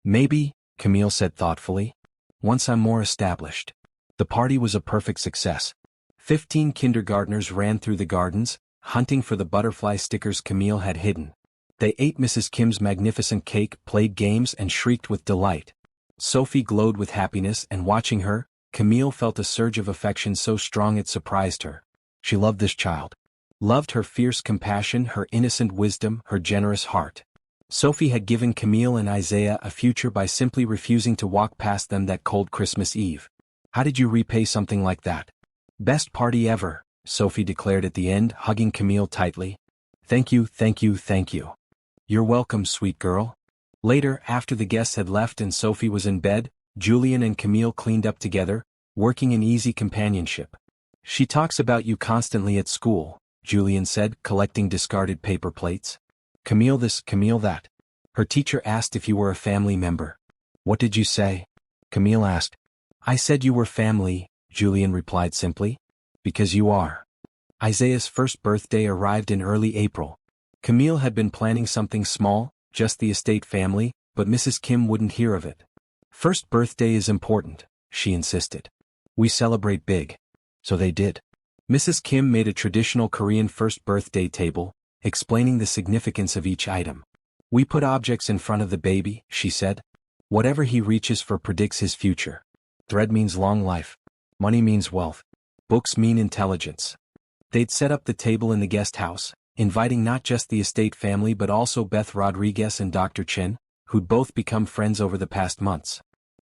Maybe, Camille said thoughtfully. Once I'm more established. The party was a perfect success. 15 kindergartners ran through the gardens, hunting for the butterfly stickers Camille had hidden. They ate Mrs. Kim's magnificent cake, played games, and shrieked with delight. Sophie glowed with happiness, and watching her, Camille felt a surge of affection so strong it surprised her. She loved this child. Loved her fierce compassion, her innocent wisdom, her generous heart. Sophie had given Camille and Isaiah a future by simply refusing to walk past them that cold Christmas Eve. How did you repay something like that? Best party ever, Sophie declared at the end, hugging Camille tightly. Thank you, thank you, thank you. You're welcome, sweet girl. Later, after the guests had left and Sophie was in bed, Julian and Camille cleaned up together, working in easy companionship. She talks about you constantly at school, Julian said, collecting discarded paper plates. Camille this, Camille that. Her teacher asked if you were a family member. What did you say? Camille asked. I said you were family, Julian replied simply. Because you are. Isaiah's 1st birthday arrived in early April. Camille had been planning something small, just the estate family, but Mrs. Kim wouldn't hear of it. 1st birthday is important, she insisted. We celebrate big. So they did. Mrs. Kim made a traditional Korean 1st birthday table, explaining the significance of each item. We put objects in front of the baby, she said. Whatever he reaches for predicts his future. Thread means long life. Money means wealth. Books mean intelligence. They'd set up the table in the guest house, inviting not just the estate family but also Beth Rodriguez and Dr. Chin, who'd both become friends over the past months.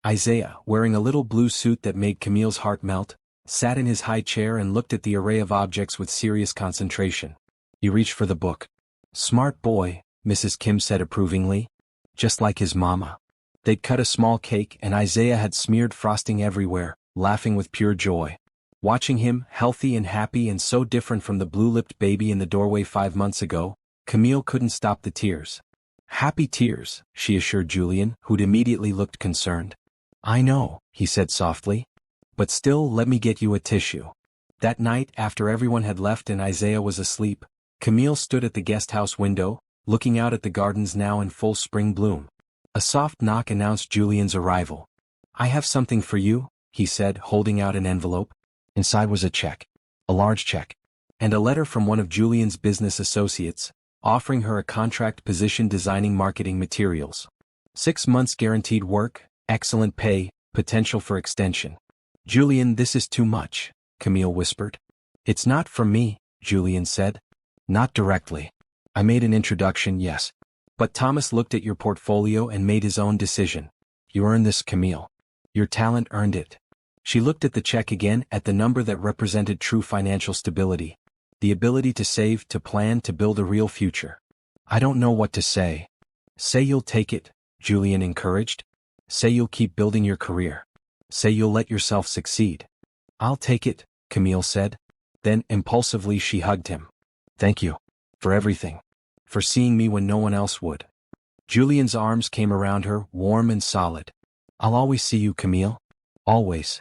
Isaiah, wearing a little blue suit that made Camille's heart melt, sat in his high chair and looked at the array of objects with serious concentration. He reached for the book. Smart boy, Mrs. Kim said approvingly. Just like his mama. They'd cut a small cake and Isaiah had smeared frosting everywhere, laughing with pure joy. Watching him, healthy and happy and so different from the blue-lipped baby in the doorway 5 months ago, Camille couldn't stop the tears. Happy tears, she assured Julian, who'd immediately looked concerned. I know, he said softly. But still, let me get you a tissue. That night, after everyone had left and Isaiah was asleep, Camille stood at the guest house window, looking out at the gardens now in full spring bloom. A soft knock announced Julian's arrival. I have something for you, he said, holding out an envelope. Inside was a check. A large check. And a letter from one of Julian's business associates, offering her a contract position designing marketing materials. 6 months guaranteed work, excellent pay, potential for extension. Julian, this is too much, Camille whispered. It's not from me, Julian said. Not directly. I made an introduction, yes. But Thomas looked at your portfolio and made his own decision. You earned this, Camille. Your talent earned it. She looked at the check again, at the number that represented true financial stability. The ability to save, to plan, to build a real future. I don't know what to say. Say you'll take it, Julian encouraged. Say you'll keep building your career. Say you'll let yourself succeed. I'll take it, Camille said. Then, impulsively, she hugged him. Thank you. For everything. For seeing me when no one else would. Julian's arms came around her, warm and solid. I'll always see you, Camille. Always.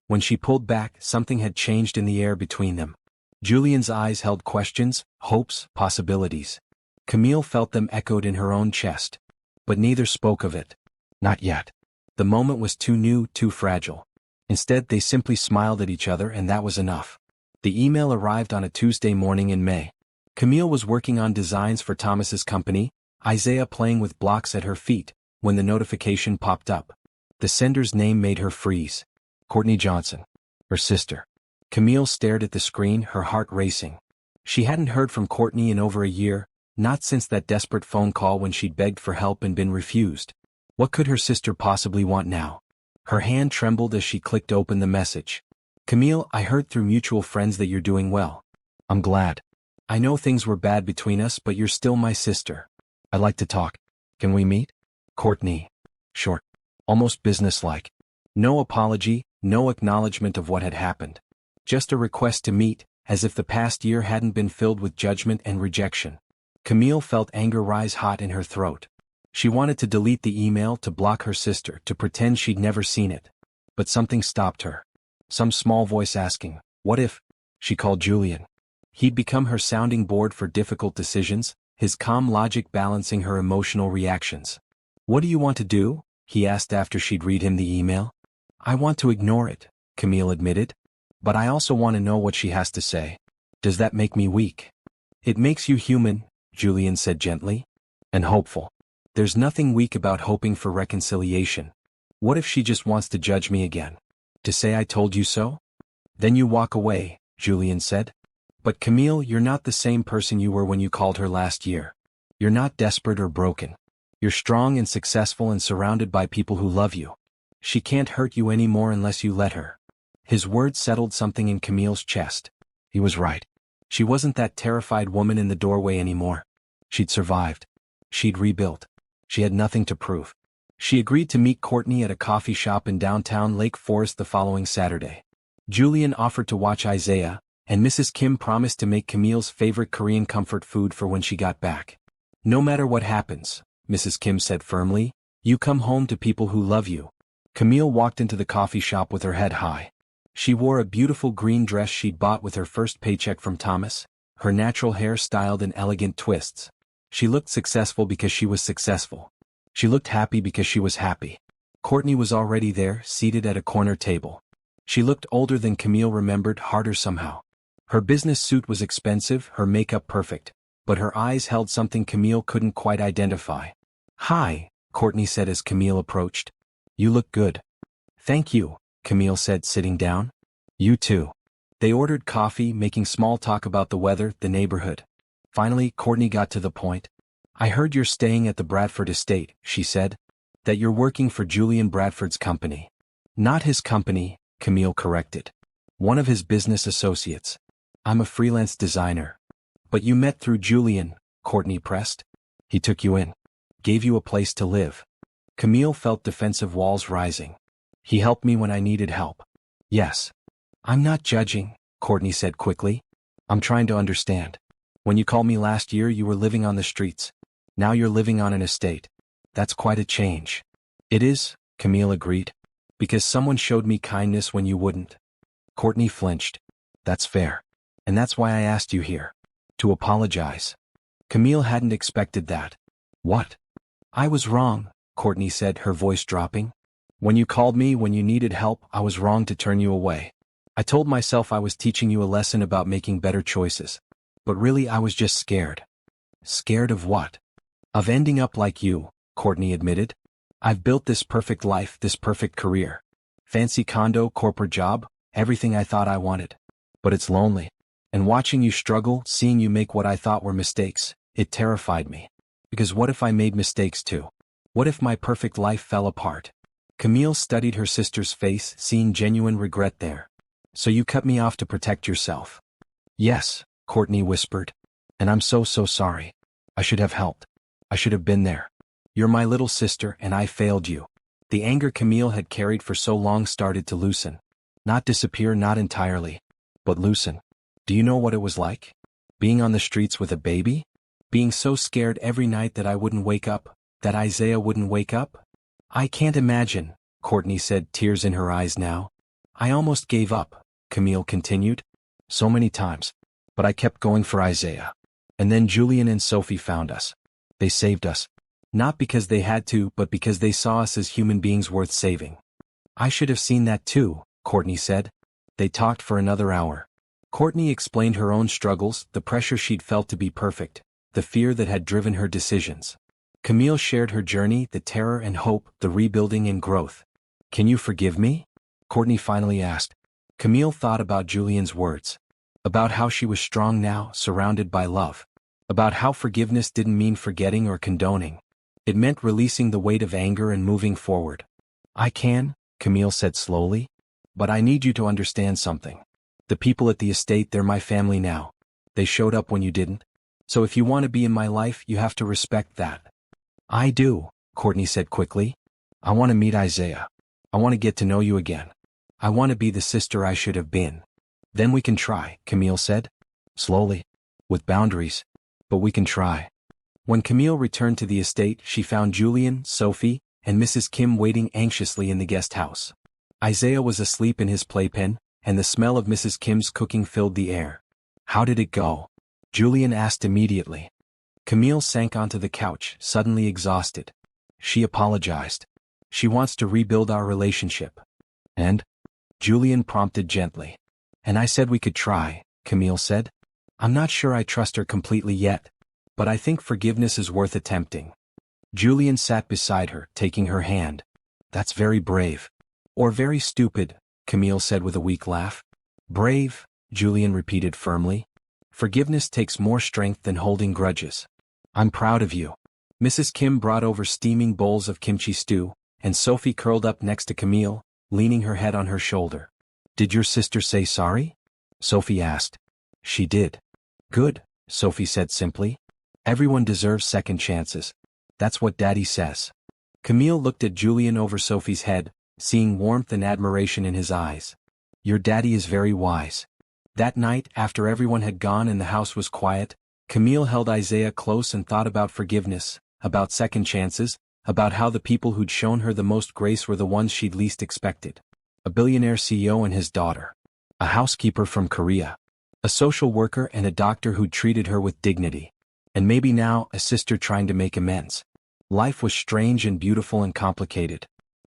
When she pulled back, something had changed in the air between them. Julian's eyes held questions, hopes, possibilities. Camille felt them echoed in her own chest. But neither spoke of it. Not yet. The moment was too new, too fragile. Instead, they simply smiled at each other, and that was enough. The email arrived on a Tuesday morning in May. Camille was working on designs for Thomas's company, Isaiah playing with blocks at her feet, when the notification popped up. The sender's name made her freeze. Courtney Johnson. Her sister. Camille stared at the screen, her heart racing. She hadn't heard from Courtney in over a year, not since that desperate phone call when she'd begged for help and been refused. What could her sister possibly want now? Her hand trembled as she clicked open the message. Camille, I heard through mutual friends that you're doing well. I'm glad. I know things were bad between us, but you're still my sister. I'd like to talk. Can we meet? Courtney. Short. Almost businesslike. No apology, no acknowledgement of what had happened. Just a request to meet, as if the past year hadn't been filled with judgment and rejection. Camille felt anger rise hot in her throat. She wanted to delete the email, to block her sister, to pretend she'd never seen it. But something stopped her. Some small voice asking, what if? She called Julian. He'd become her sounding board for difficult decisions, his calm logic balancing her emotional reactions. What do you want to do? He asked after she'd read him the email. I want to ignore it, Camille admitted. But I also want to know what she has to say. Does that make me weak? It makes you human, Julian said gently. And hopeful. There's nothing weak about hoping for reconciliation. What if she just wants to judge me again? To say I told you so? Then you walk away, Julian said. But Camille, you're not the same person you were when you called her last year. You're not desperate or broken. You're strong and successful and surrounded by people who love you. She can't hurt you anymore unless you let her. His words settled something in Camille's chest. He was right. She wasn't that terrified woman in the doorway anymore. She'd survived. She'd rebuilt. She had nothing to prove. She agreed to meet Courtney at a coffee shop in downtown Lake Forest the following Saturday. Julian offered to watch Isaiah, and Mrs. Kim promised to make Camille's favorite Korean comfort food for when she got back. No matter what happens, Mrs. Kim said firmly, you come home to people who love you. Camille walked into the coffee shop with her head high. She wore a beautiful green dress she'd bought with her first paycheck from Thomas, her natural hair styled in elegant twists. She looked successful because she was successful. She looked happy because she was happy. Courtney was already there, seated at a corner table. She looked older than Camille remembered, harder somehow. Her business suit was expensive, her makeup perfect, but her eyes held something Camille couldn't quite identify. Hi, Courtney said as Camille approached. You look good. Thank you, Camille said, sitting down. You too. They ordered coffee, making small talk about the weather, the neighborhood. Finally, Courtney got to the point. I heard you're staying at the Bradford estate, she said. That you're working for Julian Bradford's company. Not his company, Camille corrected. One of his business associates. I'm a freelance designer. But you met through Julian, Courtney pressed. He took you in. Gave you a place to live. Camille felt defensive walls rising. He helped me when I needed help. Yes. I'm not judging, Courtney said quickly. I'm trying to understand. When you called me last year, you were living on the streets. Now you're living on an estate. That's quite a change. It is, Camille agreed. Because someone showed me kindness when you wouldn't. Courtney flinched. That's fair. And that's why I asked you here. To apologize. Camille hadn't expected that. What? I was wrong, Courtney said, her voice dropping. When you called me when you needed help, I was wrong to turn you away. I told myself I was teaching you a lesson about making better choices. But really I was just scared. Scared of what? Of ending up like you, Courtney admitted. I've built this perfect life, this perfect career. Fancy condo, corporate job, everything I thought I wanted. But it's lonely. And watching you struggle, seeing you make what I thought were mistakes, it terrified me. Because what if I made mistakes too? What if my perfect life fell apart? Camille studied her sister's face, seeing genuine regret there. So you cut me off to protect yourself. Yes, Courtney whispered. And I'm so sorry. I should have helped. I should have been there. You're my little sister and I failed you. The anger Camille had carried for so long started to loosen. Not disappear, not entirely, but loosen. Do you know what it was like? Being on the streets with a baby? Being so scared every night that I wouldn't wake up, that Isaiah wouldn't wake up? I can't imagine, Courtney said, tears in her eyes now. I almost gave up, Camille continued. So many times. But I kept going for Isaiah. And then Julian and Sophie found us. They saved us. Not because they had to, but because they saw us as human beings worth saving. I should have seen that too, Courtney said. They talked for another hour. Courtney explained her own struggles, the pressure she'd felt to be perfect, the fear that had driven her decisions. Camille shared her journey, the terror and hope, the rebuilding and growth. Can you forgive me? Courtney finally asked. Camille thought about Julian's words. About how she was strong now, surrounded by love. About how forgiveness didn't mean forgetting or condoning. It meant releasing the weight of anger and moving forward. I can, Camille said slowly. But I need you to understand something. The people at the estate, they're my family now. They showed up when you didn't. So if you want to be in my life, you have to respect that. I do, Courtney said quickly. I want to meet Isaiah. I want to get to know you again. I want to be the sister I should have been. Then we can try, Camille said. Slowly. With boundaries. But we can try. When Camille returned to the estate, she found Julian, Sophie, and Mrs. Kim waiting anxiously in the guest house. Isaiah was asleep in his playpen, and the smell of Mrs. Kim's cooking filled the air. How did it go? Julian asked immediately. Camille sank onto the couch, suddenly exhausted. She apologized. She wants to rebuild our relationship. And? Julian prompted gently. And I said we could try, Camille said. I'm not sure I trust her completely yet. But I think forgiveness is worth attempting. Julian sat beside her, taking her hand. That's very brave. Or very stupid, Camille said with a weak laugh. Brave, Julian repeated firmly. Forgiveness takes more strength than holding grudges. I'm proud of you. Mrs. Kim brought over steaming bowls of kimchi stew, and Sophie curled up next to Camille, leaning her head on her shoulder. Did your sister say sorry? Sophie asked. She did. Good, Sophie said simply. Everyone deserves second chances. That's what Daddy says. Camille looked at Julian over Sophie's head, seeing warmth and admiration in his eyes. Your daddy is very wise. That night, after everyone had gone and the house was quiet, Camille held Isaiah close and thought about forgiveness, about second chances, about how the people who'd shown her the most grace were the ones she'd least expected. A billionaire CEO and his daughter. A housekeeper from Korea. A social worker and a doctor who'd treated her with dignity. And maybe now, a sister trying to make amends. Life was strange and beautiful and complicated.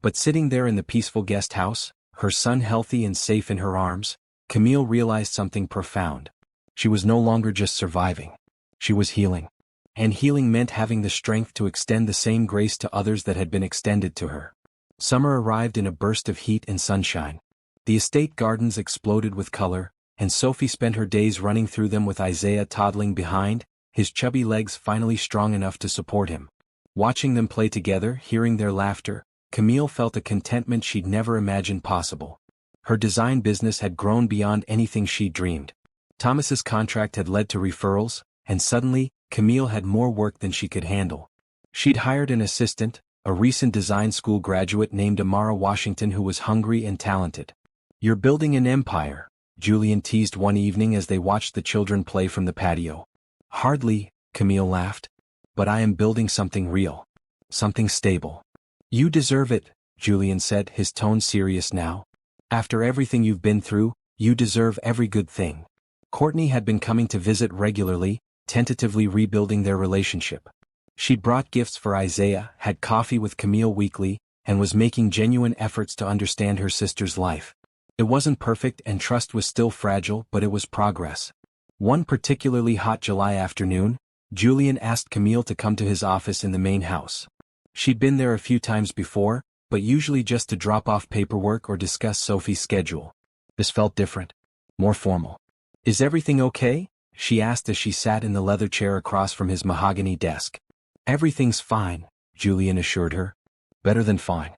But sitting there in the peaceful guest house, her son healthy and safe in her arms, Camille realized something profound. She was no longer just surviving. She was healing. And healing meant having the strength to extend the same grace to others that had been extended to her. Summer arrived in a burst of heat and sunshine. The estate gardens exploded with color, and Sophie spent her days running through them with Isaiah toddling behind, his chubby legs finally strong enough to support him. Watching them play together, hearing their laughter, Camille felt a contentment she'd never imagined possible. Her design business had grown beyond anything she'd dreamed. Thomas's contract had led to referrals, and suddenly, Camille had more work than she could handle. She'd hired an assistant, a recent design school graduate named Amara Washington who was hungry and talented. You're building an empire, Julian teased one evening as they watched the children play from the patio. Hardly, Camille laughed. But I am building something real. Something stable. You deserve it, Julian said, his tone serious now. After everything you've been through, you deserve every good thing. Courtney had been coming to visit regularly, tentatively rebuilding their relationship. She'd brought gifts for Isaiah, had coffee with Camille weekly, and was making genuine efforts to understand her sister's life. It wasn't perfect and trust was still fragile, but it was progress. One particularly hot July afternoon, Julian asked Camille to come to his office in the main house. She'd been there a few times before, but usually just to drop off paperwork or discuss Sophie's schedule. This felt different. More formal. Is everything okay? She asked as she sat in the leather chair across from his mahogany desk. Everything's fine, Julian assured her. Better than fine.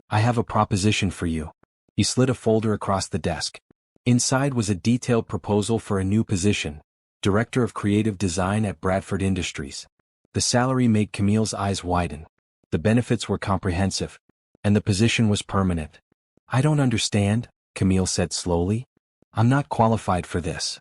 I have a proposition for you. He slid a folder across the desk. Inside was a detailed proposal for a new position. Director of Creative Design at Bradford Industries. The salary made Camille's eyes widen. The benefits were comprehensive. And the position was permanent. I don't understand, Camille said slowly. I'm not qualified for this.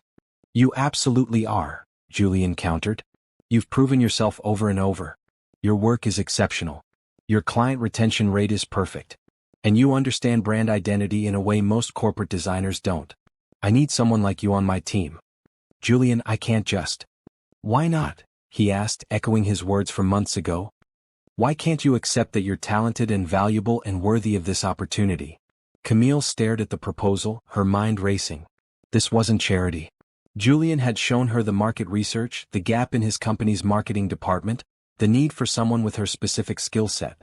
You absolutely are, Julian countered. You've proven yourself over and over. Your work is exceptional. Your client retention rate is perfect. And you understand brand identity in a way most corporate designers don't. I need someone like you on my team. Julian, I can't just. Why not? He asked, echoing his words from months ago. Why can't you accept that you're talented and valuable and worthy of this opportunity? Camille stared at the proposal, her mind racing. This wasn't charity. Julian had shown her the market research, the gap in his company's marketing department, the need for someone with her specific skill set.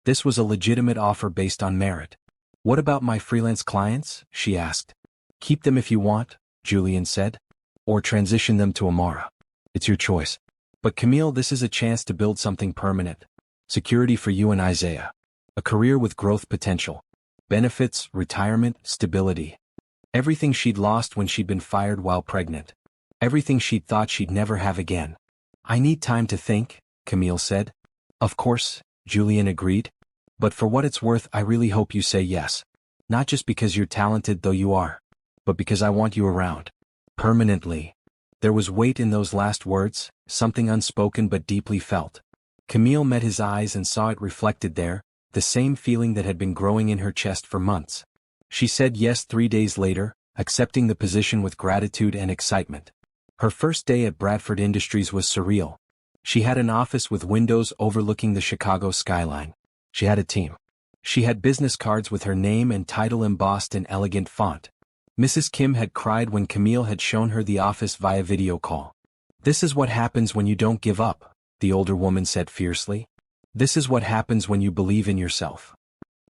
This was a legitimate offer based on merit. What about my freelance clients? She asked. Keep them if you want, Julian said. Or transition them to Amara. It's your choice. But Camille, this is a chance to build something permanent. Security for you and Isaiah. A career with growth potential. Benefits, retirement, stability. Everything she'd lost when she'd been fired while pregnant. Everything she'd thought she'd never have again. I need time to think, Camille said. Of course, Julian agreed. But for what it's worth, I really hope you say yes. Not just because you're talented, though you are. But because I want you around. Permanently. There was weight in those last words, something unspoken but deeply felt. Camille met his eyes and saw it reflected there, the same feeling that had been growing in her chest for months. She said yes 3 days later, accepting the position with gratitude and excitement. Her first day at Bradford Industries was surreal. She had an office with windows overlooking the Chicago skyline. She had a team. She had business cards with her name and title embossed in elegant font. Mrs. Kim had cried when Camille had shown her the office via video call. This is what happens when you don't give up, the older woman said fiercely. This is what happens when you believe in yourself.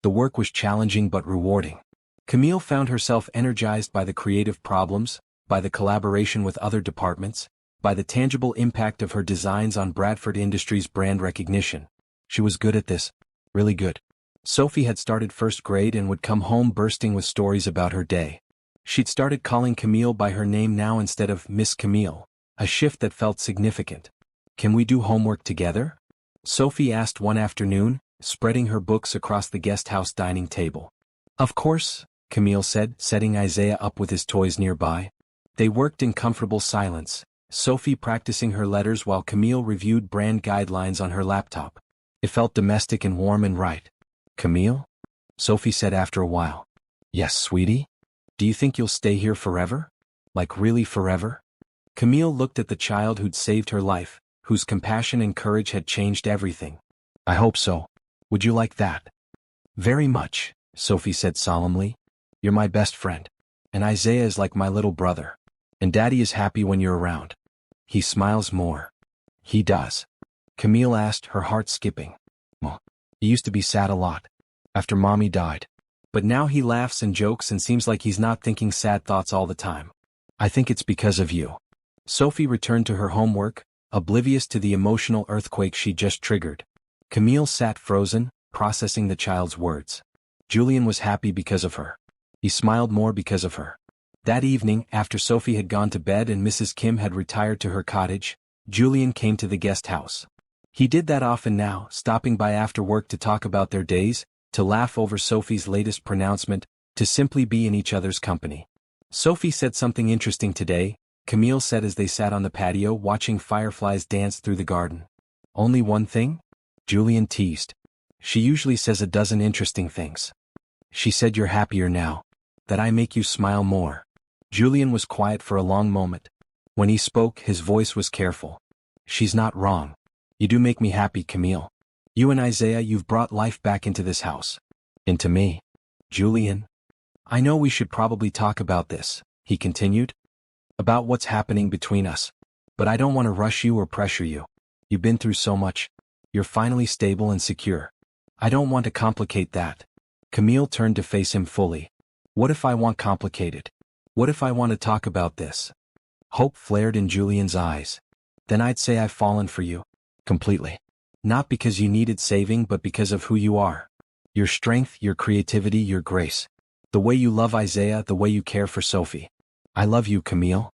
The work was challenging but rewarding. Camille found herself energized by the creative problems, by the collaboration with other departments, by the tangible impact of her designs on Bradford Industries' brand recognition. She was good at this. Really good. Sophie had started first grade and would come home bursting with stories about her day. She'd started calling Camille by her name now instead of Miss Camille, a shift that felt significant. Can we do homework together? Sophie asked one afternoon, spreading her books across the guest house dining table. Of course, Camille said, setting Isaiah up with his toys nearby. They worked in comfortable silence, Sophie practicing her letters while Camille reviewed brand guidelines on her laptop. It felt domestic and warm and right. Camille? Sophie said after a while. Yes, sweetie? Do you think you'll stay here forever? Like really forever? Camille looked at the child who'd saved her life, whose compassion and courage had changed everything. I hope so. Would you like that? Very much, Sophie said solemnly. You're my best friend. And Isaiah is like my little brother. And Daddy is happy when you're around. He smiles more. He does. Camille asked, her heart skipping. Well, he used to be sad a lot. After Mommy died. But now he laughs and jokes and seems like he's not thinking sad thoughts all the time. I think it's because of you. Sophie returned to her homework, oblivious to the emotional earthquake she just triggered. Camille sat frozen, processing the child's words. Julian was happy because of her. He smiled more because of her. That evening, after Sophie had gone to bed and Mrs. Kim had retired to her cottage, Julian came to the guest house. He did that often now, stopping by after work to talk about their days, to laugh over Sophie's latest pronouncement, to simply be in each other's company. Sophie said something interesting today, Camille said as they sat on the patio watching fireflies dance through the garden. Only one thing? Julian teased. She usually says a dozen interesting things. She said you're happier now. That I make you smile more. Julian was quiet for a long moment. When he spoke, his voice was careful. She's not wrong. You do make me happy, Camille. You and Isaiah, you've brought life back into this house. Into me. Julian. I know we should probably talk about this, he continued. About what's happening between us. But I don't want to rush you or pressure you. You've been through so much. You're finally stable and secure. I don't want to complicate that. Camille turned to face him fully. What if I want complicated? What if I want to talk about this? Hope flared in Julian's eyes. Then I'd say I've fallen for you. Completely. Not because you needed saving but because of who you are. Your strength, your creativity, your grace. The way you love Isaiah, the way you care for Sophie. I love you, Camille.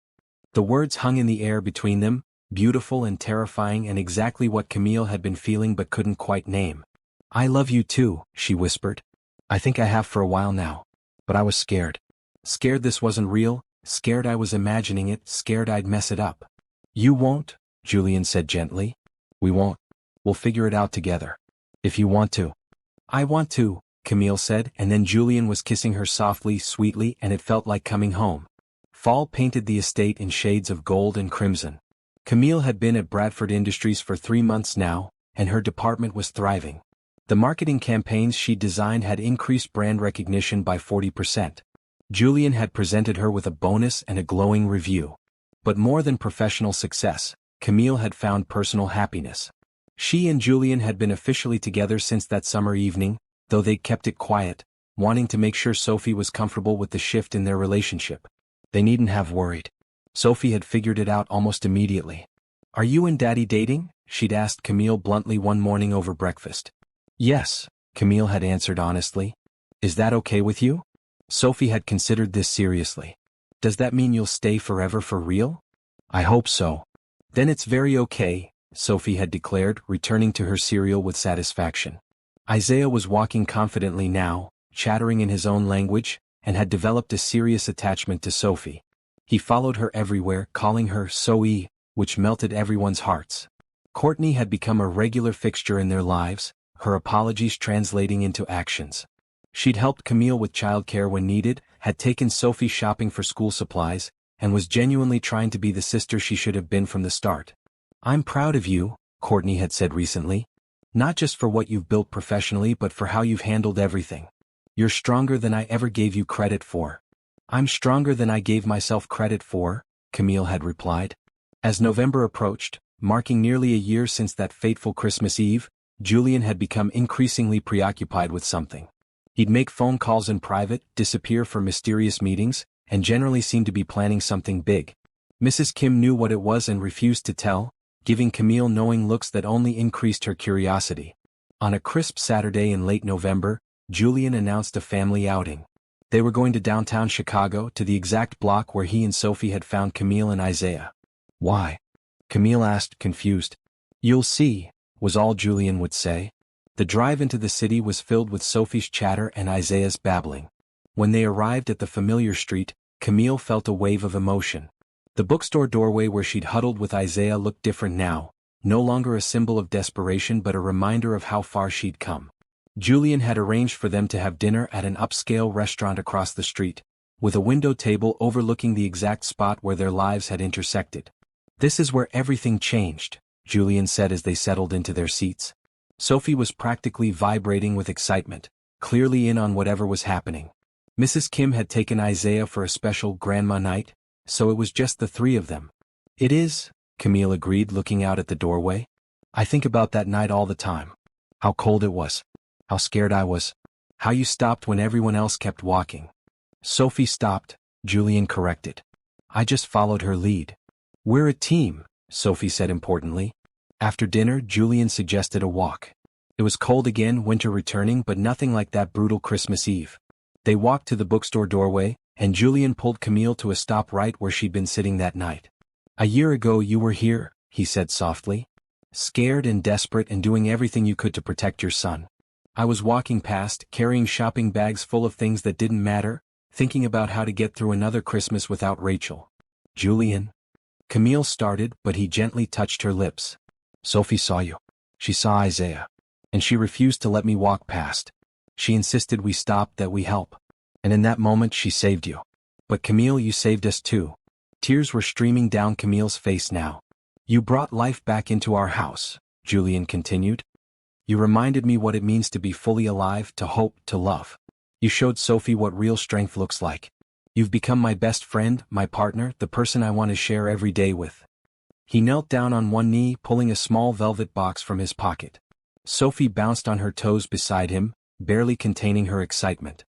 The words hung in the air between them, beautiful and terrifying and exactly what Camille had been feeling but couldn't quite name. I love you too, she whispered. I think I have for a while now. But I was scared. Scared this wasn't real, Scared I was imagining it, scared I'd mess it up. You won't, Julian said gently. We won't. We'll figure it out together. If you want to. I want to, Camille said, and then Julian was kissing her softly, sweetly, and it felt like coming home. Fall painted the estate in shades of gold and crimson. Camille had been at Bradford Industries for 3 months now, and her department was thriving. The marketing campaigns she designed had increased brand recognition by 40%. Julian had presented her with a bonus and a glowing review. But more than professional success, Camille had found personal happiness. She and Julian had been officially together since that summer evening, though they'd kept it quiet, wanting to make sure Sophie was comfortable with the shift in their relationship. They needn't have worried. Sophie had figured it out almost immediately. Are you and Daddy dating? She'd asked Camille bluntly one morning over breakfast. Yes, Camille had answered honestly. Is that okay with you? Sophie had considered this seriously. Does that mean you'll stay forever for real? I hope so. Then it's very okay, Sophie had declared, returning to her cereal with satisfaction. Isaiah was walking confidently now, chattering in his own language, and had developed a serious attachment to Sophie. He followed her everywhere, calling her Zoe, which melted everyone's hearts. Courtney had become a regular fixture in their lives, her apologies translating into actions. She'd helped Camille with childcare when needed, had taken Sophie shopping for school supplies, and was genuinely trying to be the sister she should have been from the start. I'm proud of you, Courtney had said recently. Not just for what you've built professionally but for how you've handled everything. You're stronger than I ever gave you credit for. I'm stronger than I gave myself credit for, Camille had replied. As November approached, marking nearly a year since that fateful Christmas Eve, Julian had become increasingly preoccupied with something. He'd make phone calls in private, disappear for mysterious meetings, and generally seemed to be planning something big. Mrs. Kim knew what it was and refused to tell, giving Camille knowing looks that only increased her curiosity. On a crisp Saturday in late November, Julian announced a family outing. They were going to downtown Chicago, to the exact block where he and Sophie had found Camille and Isaiah. Why? Camille asked, confused. You'll see, was all Julian would say. The drive into the city was filled with Sophie's chatter and Isaiah's babbling. When they arrived at the familiar street, Camille felt a wave of emotion. The bookstore doorway where she'd huddled with Isaiah looked different now, no longer a symbol of desperation but a reminder of how far she'd come. Julian had arranged for them to have dinner at an upscale restaurant across the street, with a window table overlooking the exact spot where their lives had intersected. This is where everything changed, Julian said as they settled into their seats. Sophie was practically vibrating with excitement, clearly in on whatever was happening. Mrs. Kim had taken Isaiah for a special grandma night, so it was just the three of them. It is, Camille agreed, looking out at the doorway. I think about that night all the time. How cold it was. How scared I was. How you stopped when everyone else kept walking. Sophie stopped, Julian corrected. I just followed her lead. We're a team, Sophie said importantly. After dinner, Julian suggested a walk. It was cold again, winter returning, but nothing like that brutal Christmas Eve. They walked to the bookstore doorway, and Julian pulled Camille to a stop right where she'd been sitting that night. A year ago you were here, he said softly. Scared and desperate and doing everything you could to protect your son. I was walking past, carrying shopping bags full of things that didn't matter, thinking about how to get through another Christmas without Rachel. Julian. Camille started, but he gently touched her lips. Sophie saw you. She saw Isaiah. And she refused to let me walk past. She insisted we stop, that we help. And in that moment she saved you. But Camille, you saved us too. Tears were streaming down Camille's face now. You brought life back into our house, Julian continued. You reminded me what it means to be fully alive, to hope, to love. You showed Sophie what real strength looks like. You've become my best friend, my partner, the person I want to share every day with. He knelt down on one knee, pulling a small velvet box from his pocket. Sophie bounced on her toes beside him, barely containing her excitement.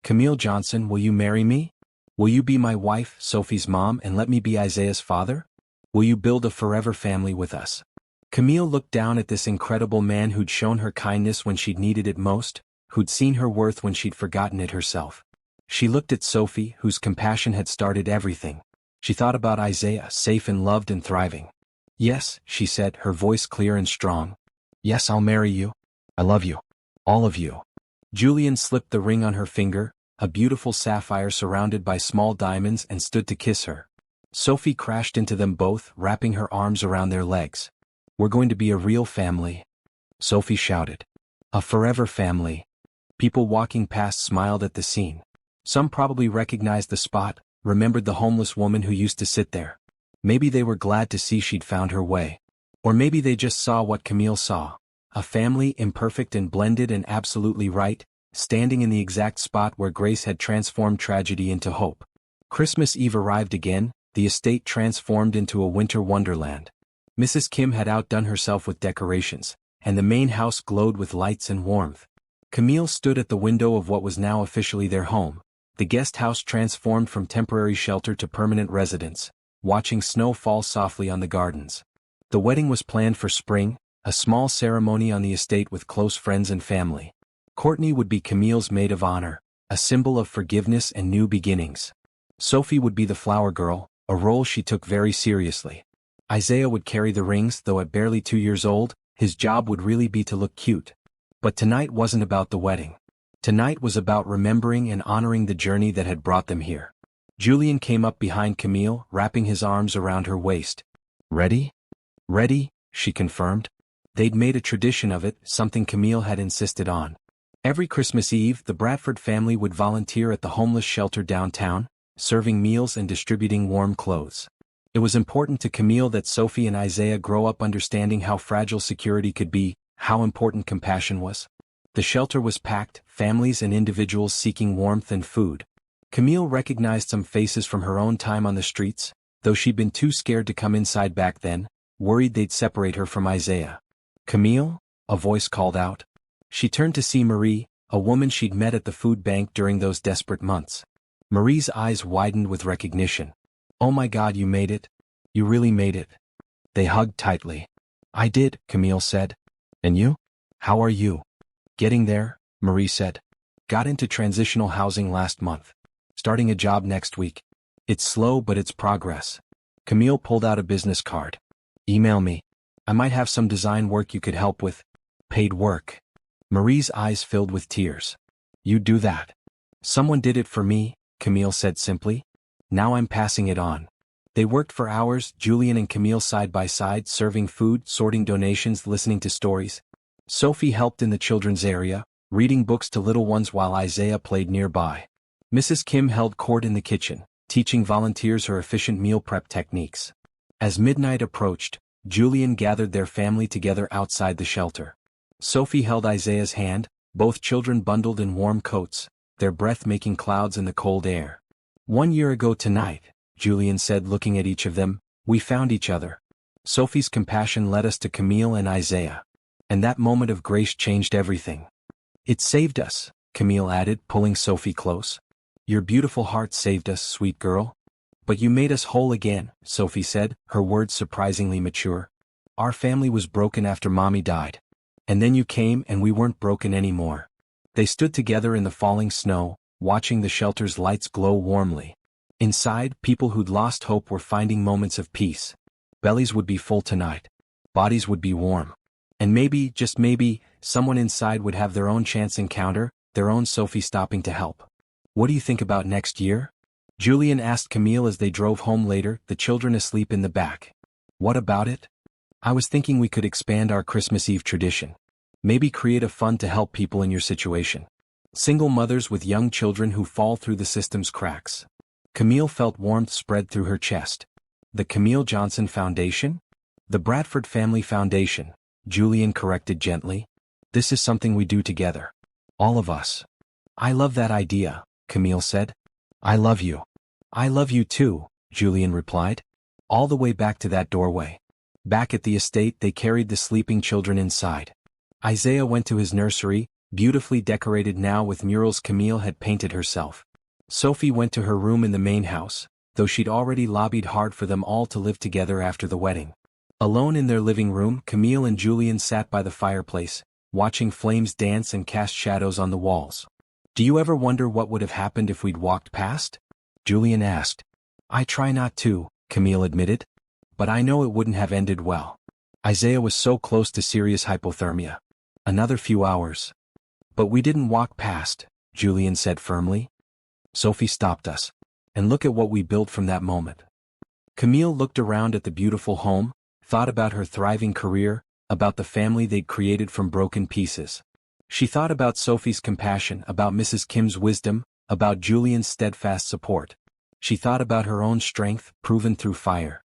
Camille Johnson, will you marry me? Will you be my wife, Sophie's mom, and let me be Isaiah's father? Will you build a forever family with us? Camille looked down at this incredible man who'd shown her kindness when she'd needed it most, who'd seen her worth when she'd forgotten it herself. She looked at Sophie, whose compassion had started everything. She thought about Isaiah, safe and loved and thriving. Yes, she said, her voice clear and strong. Yes, I'll marry you. I love you. All of you. Julian slipped the ring on her finger, a beautiful sapphire surrounded by small diamonds, and stood to kiss her. Sophie crashed into them both, wrapping her arms around their legs. "We're going to be a real family," Sophie shouted. "A forever family." People walking past smiled at the scene. Some probably recognized the spot, remembered the homeless woman who used to sit there. Maybe they were glad to see she'd found her way. Or maybe they just saw what Camille saw. A family, imperfect and blended and absolutely right, standing in the exact spot where grace had transformed tragedy into hope. Christmas Eve arrived again, the estate transformed into a winter wonderland. Mrs. Kim had outdone herself with decorations, and the main house glowed with lights and warmth. Camille stood at the window of what was now officially their home, the guest house transformed from temporary shelter to permanent residence, watching snow fall softly on the gardens. The wedding was planned for spring, a small ceremony on the estate with close friends and family. Courtney would be Camille's maid of honor, a symbol of forgiveness and new beginnings. Sophie would be the flower girl, a role she took very seriously. Isaiah would carry the rings, though at barely 2 years old, his job would really be to look cute. But tonight wasn't about the wedding. Tonight was about remembering and honoring the journey that had brought them here. Julian came up behind Camille, wrapping his arms around her waist. "Ready?" "Ready," she confirmed. They'd made a tradition of it, something Camille had insisted on. Every Christmas Eve, the Bradford family would volunteer at the homeless shelter downtown, serving meals and distributing warm clothes. It was important to Camille that Sophie and Isaiah grow up understanding how fragile security could be, how important compassion was. The shelter was packed, families and individuals seeking warmth and food. Camille recognized some faces from her own time on the streets, though she'd been too scared to come inside back then, worried they'd separate her from Isaiah. "Camille?" a voice called out. She turned to see Marie, a woman she'd met at the food bank during those desperate months. Marie's eyes widened with recognition. "Oh my God, you made it. You really made it." They hugged tightly. "I did," Camille said. "And you? How are you?" "Getting there," Marie said. "Got into transitional housing last month. Starting a job next week. It's slow but it's progress." Camille pulled out a business card. "Email me. I might have some design work you could help with." "Paid work." Marie's eyes filled with tears. "You'd do that." "Someone did it for me," Camille said simply. "Now I'm passing it on." They worked for hours, Julian and Camille side by side, serving food, sorting donations, listening to stories. Sophie helped in the children's area, reading books to little ones while Isaiah played nearby. Mrs. Kim held court in the kitchen, teaching volunteers her efficient meal prep techniques. As midnight approached, Julian gathered their family together outside the shelter. Sophie held Isaiah's hand, both children bundled in warm coats, their breath making clouds in the cold air. "1 year ago tonight," Julian said, looking at each of them, "we found each other." Sophie's compassion led us to Camille and Isaiah. And that moment of grace changed everything. "It saved us," Camille added, pulling Sophie close. "Your beautiful heart saved us, sweet girl." "But you made us whole again," Sophie said, her words surprisingly mature. "Our family was broken after Mommy died. And then you came and we weren't broken anymore." They stood together in the falling snow, watching the shelter's lights glow warmly. Inside, people who'd lost hope were finding moments of peace. Bellies would be full tonight. Bodies would be warm. And maybe, just maybe, someone inside would have their own chance encounter, their own Sophie stopping to help. "What do you think about next year?" Julian asked Camille as they drove home later, the children asleep in the back. "What about it?" "I was thinking we could expand our Christmas Eve tradition. Maybe create a fund to help people in your situation. Single mothers with young children who fall through the system's cracks." Camille felt warmth spread through her chest. "The Camille Johnson Foundation?" "The Bradford Family Foundation," Julian corrected gently. "This is something we do together. All of us." "I love that idea," Camille said. "I love you." "I love you too," Julian replied. All the way back to that doorway. Back at the estate, they carried the sleeping children inside. Isaiah went to his nursery, beautifully decorated now with murals Camille had painted herself. Sophie went to her room in the main house, though she'd already lobbied hard for them all to live together after the wedding. Alone in their living room, Camille and Julian sat by the fireplace, watching flames dance and cast shadows on the walls. "Do you ever wonder what would have happened if we'd walked past?" Julian asked. "I try not to," Camille admitted. "But I know it wouldn't have ended well." Isaiah was so close to serious hypothermia. Another few hours. "But we didn't walk past," Julian said firmly. Sophie stopped us. And look at what we built from that moment. Camille looked around at the beautiful home, thought about her thriving career, about the family they'd created from broken pieces. She thought about Sophie's compassion, about Mrs. Kim's wisdom, about Julian's steadfast support. She thought about her own strength, proven through fire.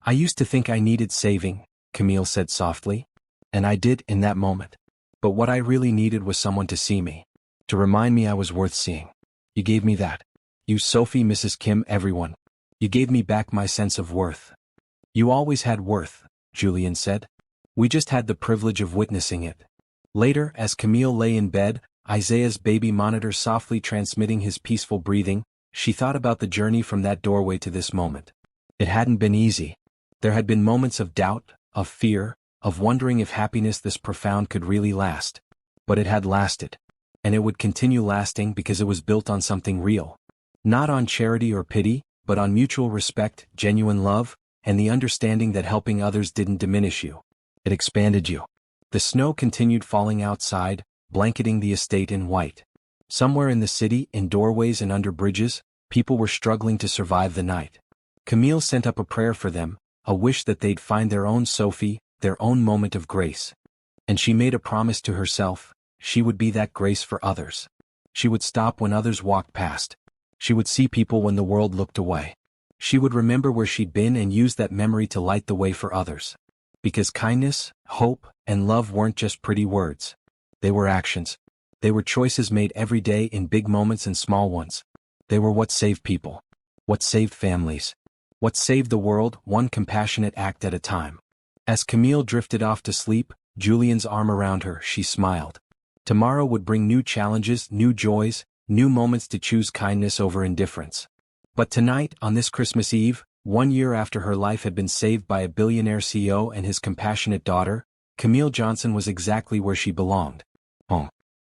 I used to think I needed saving, Camille said softly. And I did in that moment. But what I really needed was someone to see me. To remind me I was worth seeing. You gave me that. You, Sophie, Mrs. Kim, everyone. You gave me back my sense of worth. You always had worth, Julian said. We just had the privilege of witnessing it. Later, as Camille lay in bed, Isaiah's baby monitor softly transmitting his peaceful breathing, she thought about the journey from that doorway to this moment. It hadn't been easy. There had been moments of doubt, of fear, of wondering if happiness this profound could really last. But it had lasted. And it would continue lasting because it was built on something real. Not on charity or pity, but on mutual respect, genuine love, and the understanding that helping others didn't diminish you. It expanded you. The snow continued falling outside, blanketing the estate in white. Somewhere in the city, in doorways and under bridges, people were struggling to survive the night. Camille sent up a prayer for them, a wish that they'd find their own Sophie, their own moment of grace. And she made a promise to herself, she would be that grace for others. She would stop when others walked past. She would see people when the world looked away. She would remember where she'd been and use that memory to light the way for others. Because kindness, hope, and love weren't just pretty words. They were actions. They were choices made every day in big moments and small ones. They were what saved people. What saved families. What saved the world, one compassionate act at a time. As Camille drifted off to sleep, Julian's arm around her, she smiled. Tomorrow would bring new challenges, new joys, new moments to choose kindness over indifference. But tonight, on this Christmas Eve, 1 year after her life had been saved by a billionaire CEO and his compassionate daughter, Camille Johnson was exactly where she belonged.